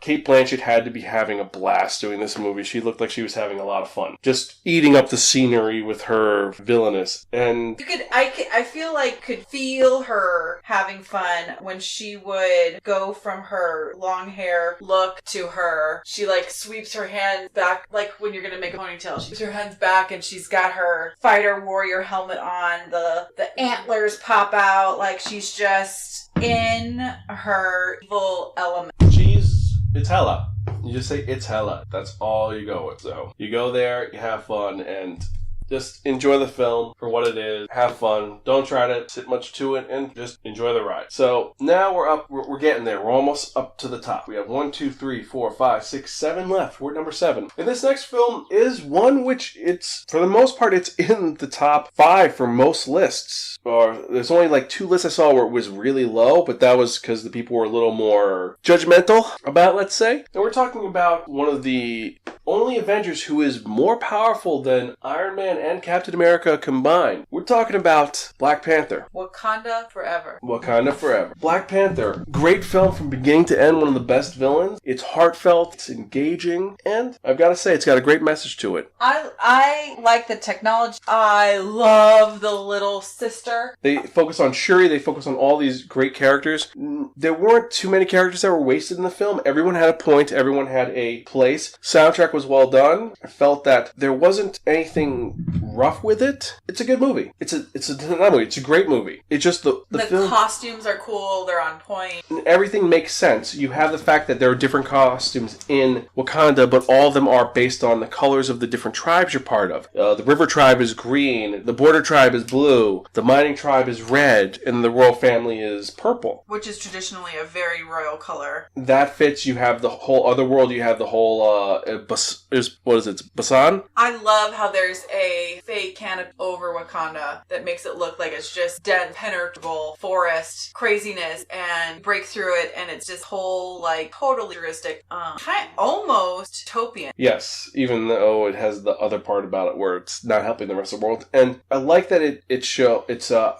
Cate Blanchett had to be having a blast doing this movie. She looked like she was having a lot of fun. Just eating up the scenery with her villainous. And I feel like could feel her having fun when she would go from her long hair look to she like sweeps her hands back, like when you're gonna make a ponytail. She sweeps her hands back and she's got her fighter warrior helmet on. The antlers pop out, like she's just in her evil element. It's hella. You just say it's hella. That's all you go with. So you go there, you have fun, and just enjoy the film for what it is. Have fun. Don't try to sit much to it, and just enjoy the ride. So now we're getting there. We're almost up to the top. We have 1, 2, 3, 4, 5, 6, 7 left. We're at number 7. And this next film is one which for the most part, it's in the top 5 for most lists. Or there's only like 2 lists I saw where it was really low, but that was because the people were a little more judgmental about, let's say. And we're talking about one of the only Avengers who is more powerful than Iron Man and Captain America combined. We're talking about Black Panther. Wakanda forever. Wakanda forever. Black Panther. Great film from beginning to end. One of the best villains. It's heartfelt. It's engaging. And I've got to say, it's got a great message to it. I like the technology. I love the little sister. They focus on Shuri. They focus on all these great characters. There weren't too many characters that were wasted in the film. Everyone had a point. Everyone had a place. Soundtrack was well done. I felt that there wasn't anything rough with it. It's a good movie. It's a great movie. It's just the film, costumes are cool. They're on point. Everything makes sense. You have the fact that there are different costumes in Wakanda, but all of them are based on the colors of the different tribes you're part of. The River Tribe is green. The Border Tribe is blue. The Mining Tribe is red. And the Royal Family is purple. Which is traditionally a very royal color. That fits. You have the whole other world. You have the whole, Basan? I love how there's a fake canopy over Wakanda that makes it look like it's just dense, impenetrable forest craziness, and break through it, and it's just whole, like, totally futuristic, almost utopian. Yes, even though it has the other part about it where it's not helping the rest of the world. And I like that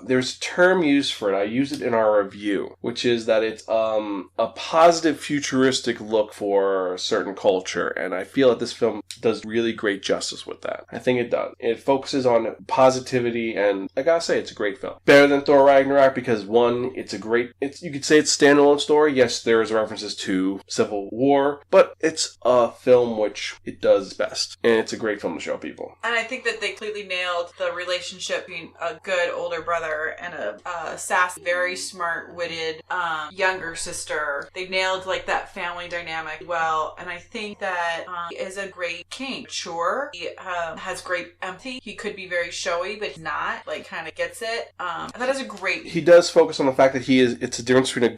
there's a term used for it. I used it in our review, which is that it's a positive futuristic look for a certain culture, and I feel that this film does really great justice with that. I think it does. It focuses on positivity, and I gotta say, it's a great film. Better than Thor Ragnarok because, one, you could say it's a standalone story. Yes, there's references to Civil War, but it's a film which it does best, and it's a great film to show people. And I think that they completely nailed the relationship between a good older brother and a sassy, very smart-witted younger sister. They nailed like that family dynamic well, and I think that he is a great king. Sure, he has great empathy. He could be very showy, but he's not. Like, kind of gets it. That is a great. He does focus on the fact that it's a difference between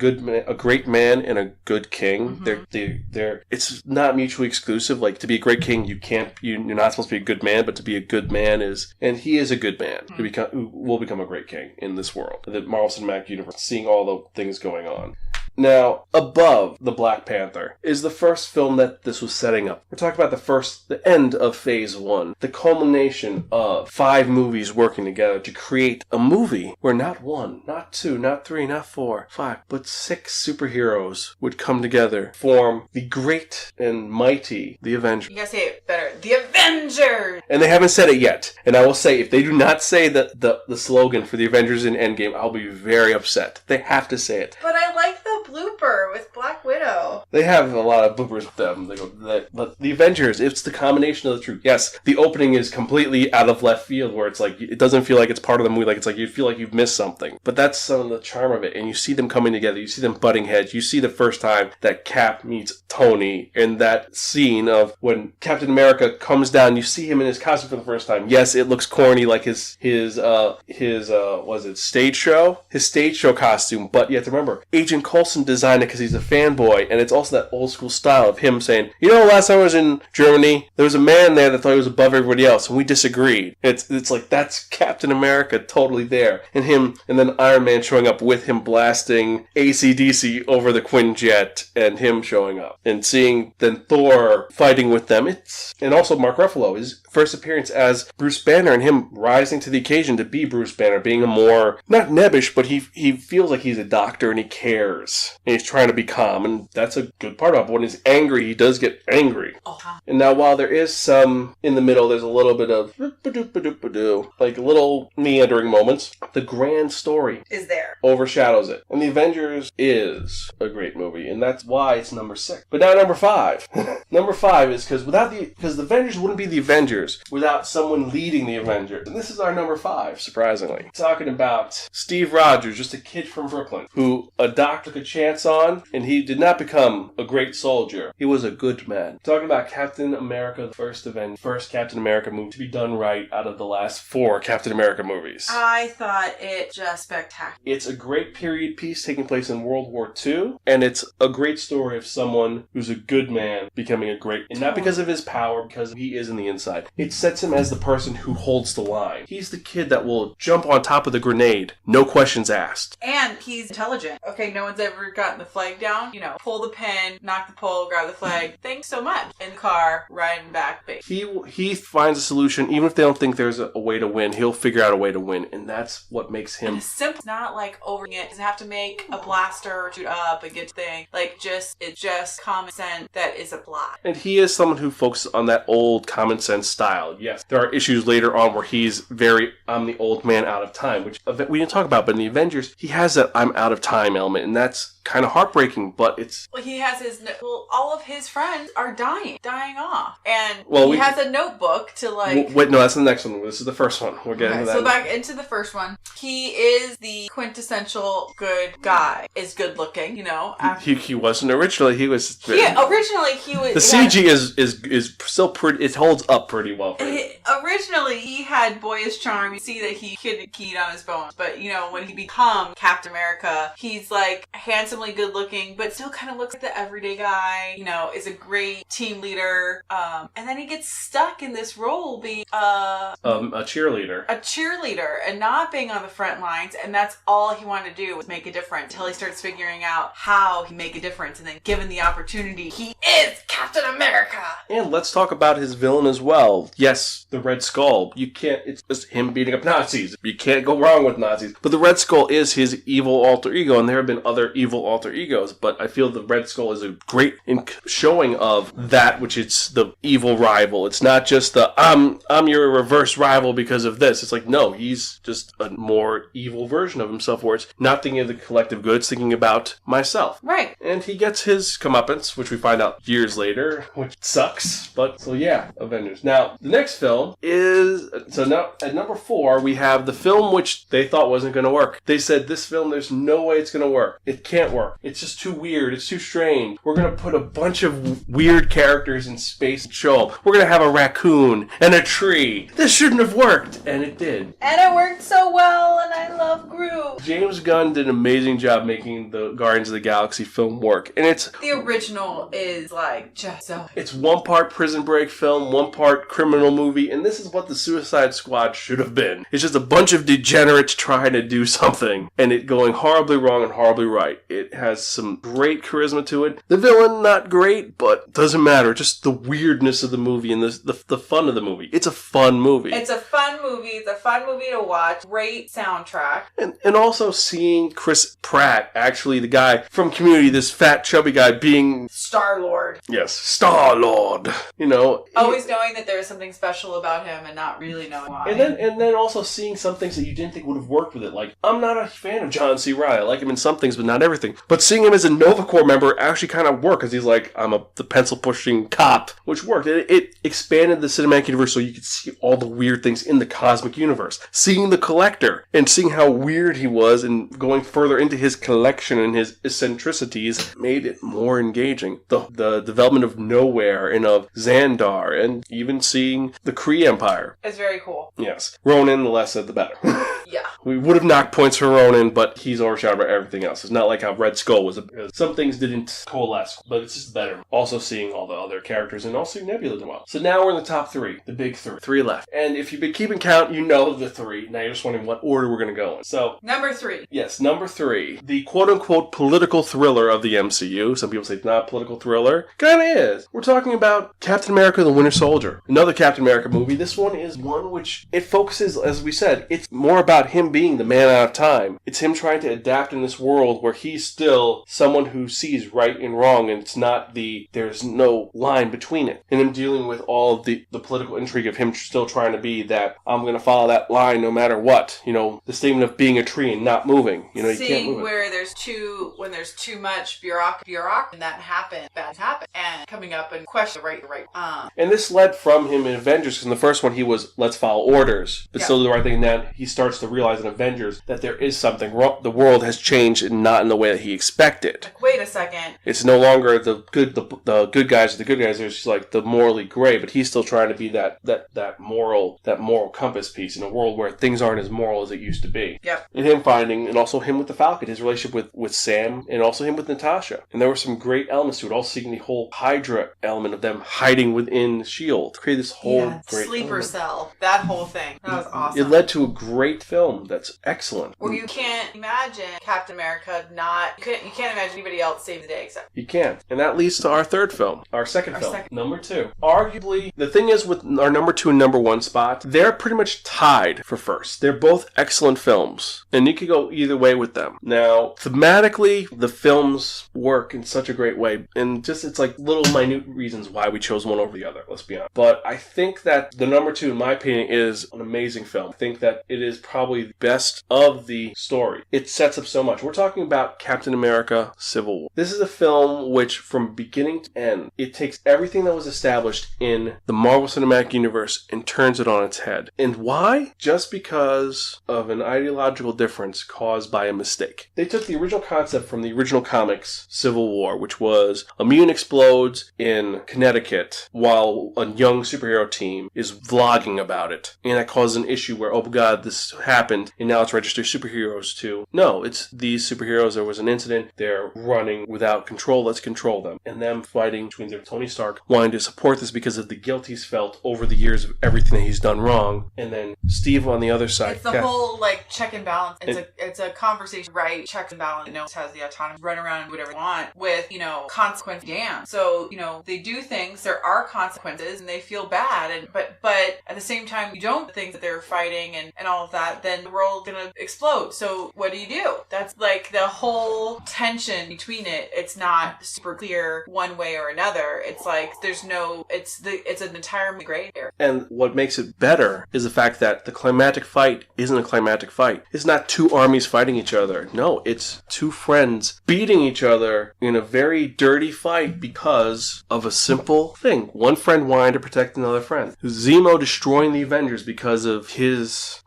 a great man and a good king. Mm-hmm. It's not mutually exclusive. Like, to be a great king, you're not supposed to be a good man, but to be a good man and he is a good man who will become a great king in this world, the Marvel Cinematic Universe, seeing all the things going on. Now, above the Black Panther is the first film that this was setting up. We're talking about the end of Phase 1. The culmination of 5 movies working together to create a movie where not 1, not 2, not 3, not 4, 5, but 6 superheroes would come together, form the great and mighty, the Avengers. You gotta say it better. The Avengers! And they haven't said it yet. And I will say, if they do not say the slogan for the Avengers in Endgame, I'll be very upset. They have to say it. But I like the blooper with Black Widow. They have a lot of bloopers with them. They go, but the Avengers, it's the combination of the truth. Yes, the opening is completely out of left field, where it's like, it doesn't feel like it's part of the movie, like it's like you feel like you've missed something. But that's some of the charm of it. And you see them coming together, you see them butting heads, you see the first time that Cap meets Tony, in that scene of when Captain America comes down, you see him in his costume for the first time. Yes, it looks corny, like his was it stage show? His stage show costume, but you have to remember, Agent Coulson designed it because he's a fanboy, and it's also that old school style of him saying, you know, last time I was in Germany, there was a man there that thought he was above everybody else, and we disagreed. It's like, that's Captain America totally there. And then Iron Man showing up with him blasting AC/DC over the Quinjet, and him showing up. And seeing then Thor fighting with them. And also Mark Ruffalo, his first appearance as Bruce Banner, and him rising to the occasion to be Bruce Banner, being a more, not nebbish, but he feels like he's a doctor and he cares. And he's trying to be calm, and that's a good part of it. When he's angry, he does get angry. Oh. And now while there is some, in the middle, there's a little bit of like little meandering moments, the grand story is there. Overshadows it. And The Avengers is a great movie, and that's why it's number 6. But now number 5. Number 5 is because the Avengers wouldn't be the Avengers without someone leading the Avengers. And this is our number 5, surprisingly. Talking about Steve Rogers, just a kid from Brooklyn, who a doctor took a chance on, and he did not become a great soldier. He was a good man. Talking about Captain America, the first Captain America movie to be done right out of the last 4 Captain America movies. I thought it just spectacular. It's a great period piece taking place in World War II, and it's a great story of someone who's a good man becoming a great, and not because of his power, because he is in the inside. It sets him as the person who holds the line. He's the kid that will jump on top of the grenade, no questions asked. And he's intelligent. Okay, no one's ever gotten the flag down. You know, pull the pin, knock the pole, grab the flag. Thanks so much. In the car, riding back, base. He finds a solution, even if they don't think there's a way to win, he'll figure out a way to win, and that's what makes him... And it's simple. Not like overing it. Doesn't have to make a blaster or shoot up and get the thing. Like, it's just common sense that is a plot. And he is someone who focuses on that old common sense style. Yes, there are issues later on where he's I'm the old man out of time, which we didn't talk about, but in the Avengers, he has that I'm out of time element, and that's kind of heartbreaking, but it's... Well, he has all of his friends are dying off. And he has a notebook to Wait, no, that's the next one. This is the first one. We're getting to that. So back into the first one. He is the quintessential good guy. Is good looking, you know. He wasn't originally. He was... Originally, he was... The CG is still pretty... It holds up pretty well for him. Originally, he had boyish charm. You see that he keyed on his bones. But, you know, when he becomes Captain America, he's like handsomely good looking, but still kind of looks like the everyday guy, you know, is a great team leader. And then he gets stuck in this role being a cheerleader. A cheerleader and not being on the front lines. And that's all he wanted to do was make a difference until he starts figuring out how he make a difference. And then given the opportunity, he is Captain America. And let's talk about his villain as well. Yes, the Red Skull. It's just him beating up Nazis. You can't go wrong with Nazis. But the Red Skull is his evil alter ego, and there have been other evil alter egos, but I feel the Red Skull is a great showing of that, which it's the evil rival. It's not just the, I'm your reverse rival because of this. It's like, no, he's just a more evil version of himself, where it's not thinking of the collective good, it's thinking about myself. Right. And he gets his comeuppance, which we find out years later, which sucks, but so yeah, Avengers. Now, the next film is, so now at number 4, we have the film which they thought wasn't going to work. They said, this film, there's no way it's going to work. It can't work. It's just too weird. It's too strange. We're going to put a bunch of weird characters in space and show them. We're going to have a raccoon and a tree. This shouldn't have worked. And it did. And it worked so well, and I love Groot. James Gunn did an amazing job making the Guardians of the Galaxy film work. And it's... The original is like just so... It's one part Prison Break film, one part criminal movie, and this is what the Suicide Squad should have been. It's just a bunch of degenerates trying to do something, and it going horribly wrong and horribly right. It has some great charisma to it. The villain, not great, but doesn't matter. Just the weirdness of the movie and the fun of the movie. It's a fun movie. It's a fun movie. It's a fun movie to watch. Great soundtrack. And also seeing Chris Pratt, actually the guy from Community, this fat, chubby guy being... Star-Lord. Yes, Star-Lord. You know... Always knowing that there's something special about him and not really knowing why. And then also seeing some things that you didn't think would have worked with it. Like, I'm not a fan of John C. Reilly. I like him in some things, but not everything. But seeing him as a Nova Corps member actually kind of worked, because he's like, the pencil-pushing cop, which worked. It expanded the cinematic universe so you could see all the weird things in the cosmic universe. Seeing the Collector and seeing how weird he was and going further into his collection and his eccentricities made it more engaging. The development of Nowhere and of Xandar, and even seeing the Kree Empire. It's very cool. Yes. Ronan, the less said, the better. Yeah. We would have knocked points for Ronan, but he's overshadowed by everything else. It's not like how Red Skull was. Some things didn't coalesce, but it's just better. Also seeing all the other characters and also Nebula as well. So now we're in the top three. The big three. Three left. And if you've been keeping count, you know the three. Now you're just wondering what order we're going to go in. So... Number 3. Yes, number 3. The quote-unquote political thriller of the MCU. Some people say it's not a political thriller. Kinda is. We're talking about Captain America the Winter Soldier. Another Captain America movie. This one is one which it focuses, as we said, it's more about him being the man out of time. It's him trying to adapt in this world where he's still someone who sees right and wrong, and it's not there's no line between it. And him dealing with all of the political intrigue of him still trying to be that, I'm going to follow that line no matter what. You know, the statement of being a tree and not moving. You know, you can't move it. Where when there's too much bureaucracy, and that happens, bad happen, and coming up and question the right. And this led from him in Avengers, because in the first one he was, let's follow orders, but still do the right thing, and then he starts to realize in Avengers that there is something wrong. The world has changed and not in the way that he expected. Wait a second. It's no longer the good guys are the good guys. There's just like the morally gray, but he's still trying to be that moral compass piece in a world where things aren't as moral as it used to be. Yep. And him finding, and also him with the Falcon, his relationship with Sam, and also him with Natasha. And there were some great elements to it. Also seeing the whole Hydra element of them hiding within S.H.I.E.L.D. to create this whole great sleeper element. cell. That whole thing. That was awesome. It led to a great film that's excellent. Well, you can't imagine Captain America you can't imagine anybody else saving the day except... You can't. And that leads to our third film. Our second film. Number 2. Arguably, the thing is with our number 2 and number 1 spot, they're pretty much tied for first. They're both excellent films. And you could go either way with them. Now, thematically, the films work in such a great way. And just, it's like little minute reasons why we chose one over the other, let's be honest. But I think that the number 2, in my opinion, is an amazing film. I think that it is probably the best of the story. It sets up so much. We're talking about Captain America Civil War. This is a film which, from beginning to end, it takes everything that was established in the Marvel Cinematic Universe and turns it on its head. And why? Just because of an ideological difference caused by a mistake. They took the original concept from the original comics, Civil War, which was a mutant explodes in Connecticut while a young superhero team is vlogging about it. And that causes an issue where, oh god, this happened, and now it's registered superheroes to. No, it's these superheroes, there was an incident, they're running without control, let's control them. And them fighting between their Tony Stark wanting to support this because of the guilt he's felt over the years of everything that he's done wrong. And then Steve on the other side. It's the whole, check and balance. It's a conversation, right? Check and balance. No one has the autonomy to run around and do whatever they want with, consequence. Damn. So, they do things, there are consequences, and they feel bad. But at the same time, you don't think that they're fighting and all of that, then the world's gonna explode. So what do you do? That's the whole tension between it. It's not super clear one way or another. It's it's an entire gray area. And what makes it better is the fact that the climactic fight isn't a climactic fight. It's not two armies fighting each other. No, it's two friends beating each other in a very dirty fight because of a simple thing. One friend wanted to protect another friend. Zemo destroying the Avengers because of his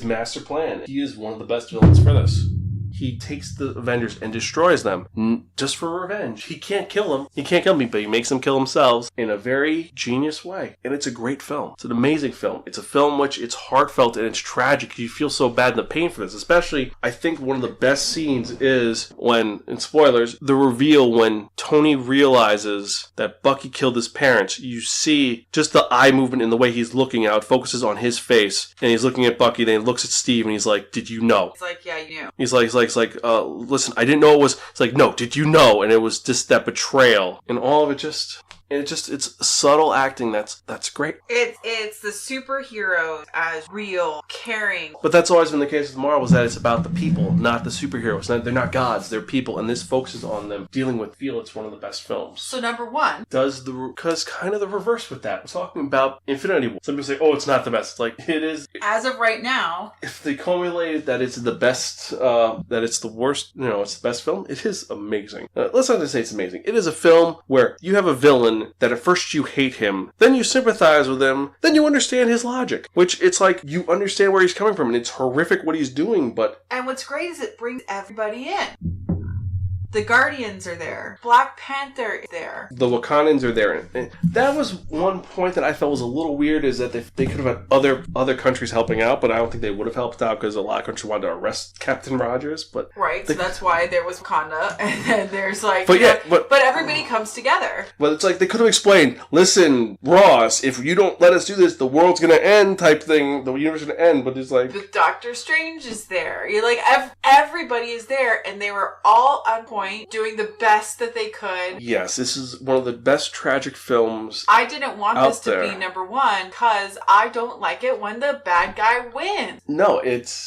master plan. He is one of the best villains for this. He takes the Avengers and destroys them just for revenge. He can't kill them. He can't kill me, but he makes them kill themselves in a very genius way. And it's a great film. It's an amazing film. It's a film which it's heartfelt and it's tragic. You feel so bad in the pain for this. Especially, I think one of the best scenes is when, in spoilers, the reveal when Tony realizes that Bucky killed his parents. You see just the eye movement and the way he's looking out. It focuses on his face. And he's looking at Bucky, then he looks at Steve and he's like, did you know? It's like, yeah, you knew. He's like, It's like, listen, I didn't know it was. It's like, no, did you know? And it was just that betrayal, and all of it just. It's subtle acting that's great. It's the superheroes as real, caring. But that's always been the case with Marvel, is that it's about the people, not the superheroes. They're not gods, they're people, and this focuses on them dealing with feel. It's one of the best films. So number one. Because kind of the reverse with that. We're talking about Infinity War. Some people say, oh, it's not the best. It's like, it is. As of right now. If they cumulated that it's the best, that it's the worst, it's the best film, it is amazing. Let's not just say it's amazing. It is a film where you have a villain that at first you hate him, then you sympathize with him, then you understand his logic. Which, it's like, you understand where he's coming from, and it's horrific what he's doing, but... And what's great is it brings everybody in. The Guardians are there. Black Panther is there. The Wakandans are there. And that was one point that I felt was a little weird, is that they could have had other countries helping out, but I don't think they would have helped out because a lot of countries wanted to arrest Captain Rogers. But right, so that's why there was Wakanda, and then there's like... But but everybody comes together. But it's like they could have explained, listen, Ross, if you don't let us do this, the world's going to end type thing. The universe is going to end, but it's like... The Doctor Strange is there. You're like, everybody is there, and they were all on point. Doing the best that they could. Yes, this is one of the best tragic films. I didn't want this to be number one because I don't like it when the bad guy wins. No,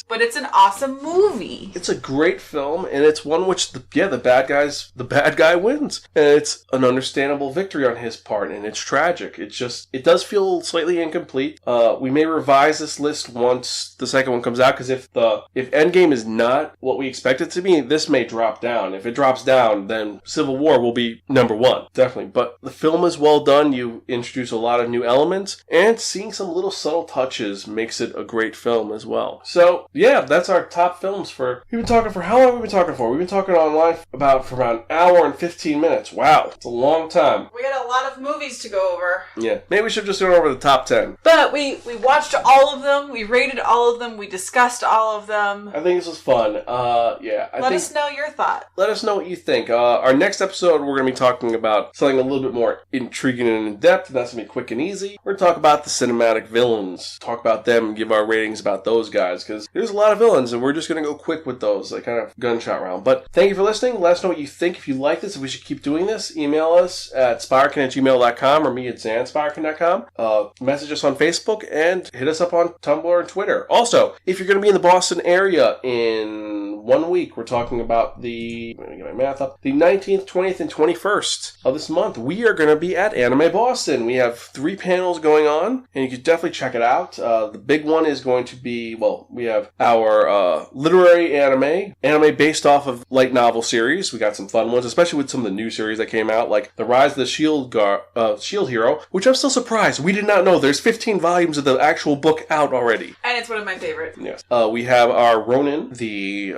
but it's an awesome movie. It's a great film, and it's one which the bad guy wins, and it's an understandable victory on his part, and it's tragic. It does feel slightly incomplete. We may revise this list once the second one comes out, because if Endgame is not what we expect it to be, this may drop down. If it drops down, then Civil War will be number one, definitely. But the film is well done. You introduce a lot of new elements, and seeing some little subtle touches makes it a great film as well. So, yeah, that's our top films for... We've been talking for... How long have we been talking for? We've been talking online for about an hour and 15 minutes. Wow, it's a long time. We got a lot of movies to go over. Yeah, maybe we should just go over the top 10. But we watched all of them, we rated all of them, we discussed all of them. I think this was fun. Let us know your thought. Let us know what you think. Our next episode, we're going to be talking about something a little bit more intriguing and in-depth, and that's going to be quick and easy. We're going to talk about the cinematic villains, talk about them, and give our ratings about those guys, because there's a lot of villains, and we're just going to go quick with those, like kind of gunshot round. But thank you for listening. Let us know what you think. If you like this, if we should keep doing this, email us at spirekin@gmail.com or me at xanspirekin.com. Message us on Facebook, and hit us up on Tumblr and Twitter. Also, if you're going to be in the Boston area in 1 week, we're talking about the 19th, 20th, and 21st of this month. We are going to be at Anime Boston. We have 3 panels going on, and you can definitely check it out. The big one is going to be, we have our literary anime based off of light novel series. We got some fun ones, especially with some of the new series that came out, like The Rise of the Shield Hero, which I'm still surprised. We did not know there's 15 volumes of the actual book out already. And it's one of my favorites. Yes. We have our Ronin, the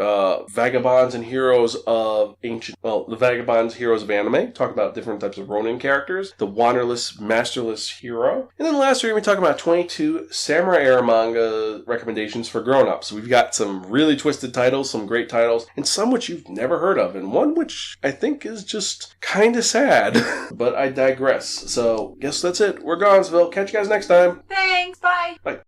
vagabonds and heroes of the vagabonds heroes of anime. Talk about different types of Ronin characters. The wanderless, masterless hero. And then last week we talked about 22 samurai era manga recommendations for grown-ups. We've got some really twisted titles, some great titles, and some which you've never heard of, and one which I think is just kind of sad. But I digress. So, guess that's it. We're Gonzville. Catch you guys next time. Thanks. Bye. Bye.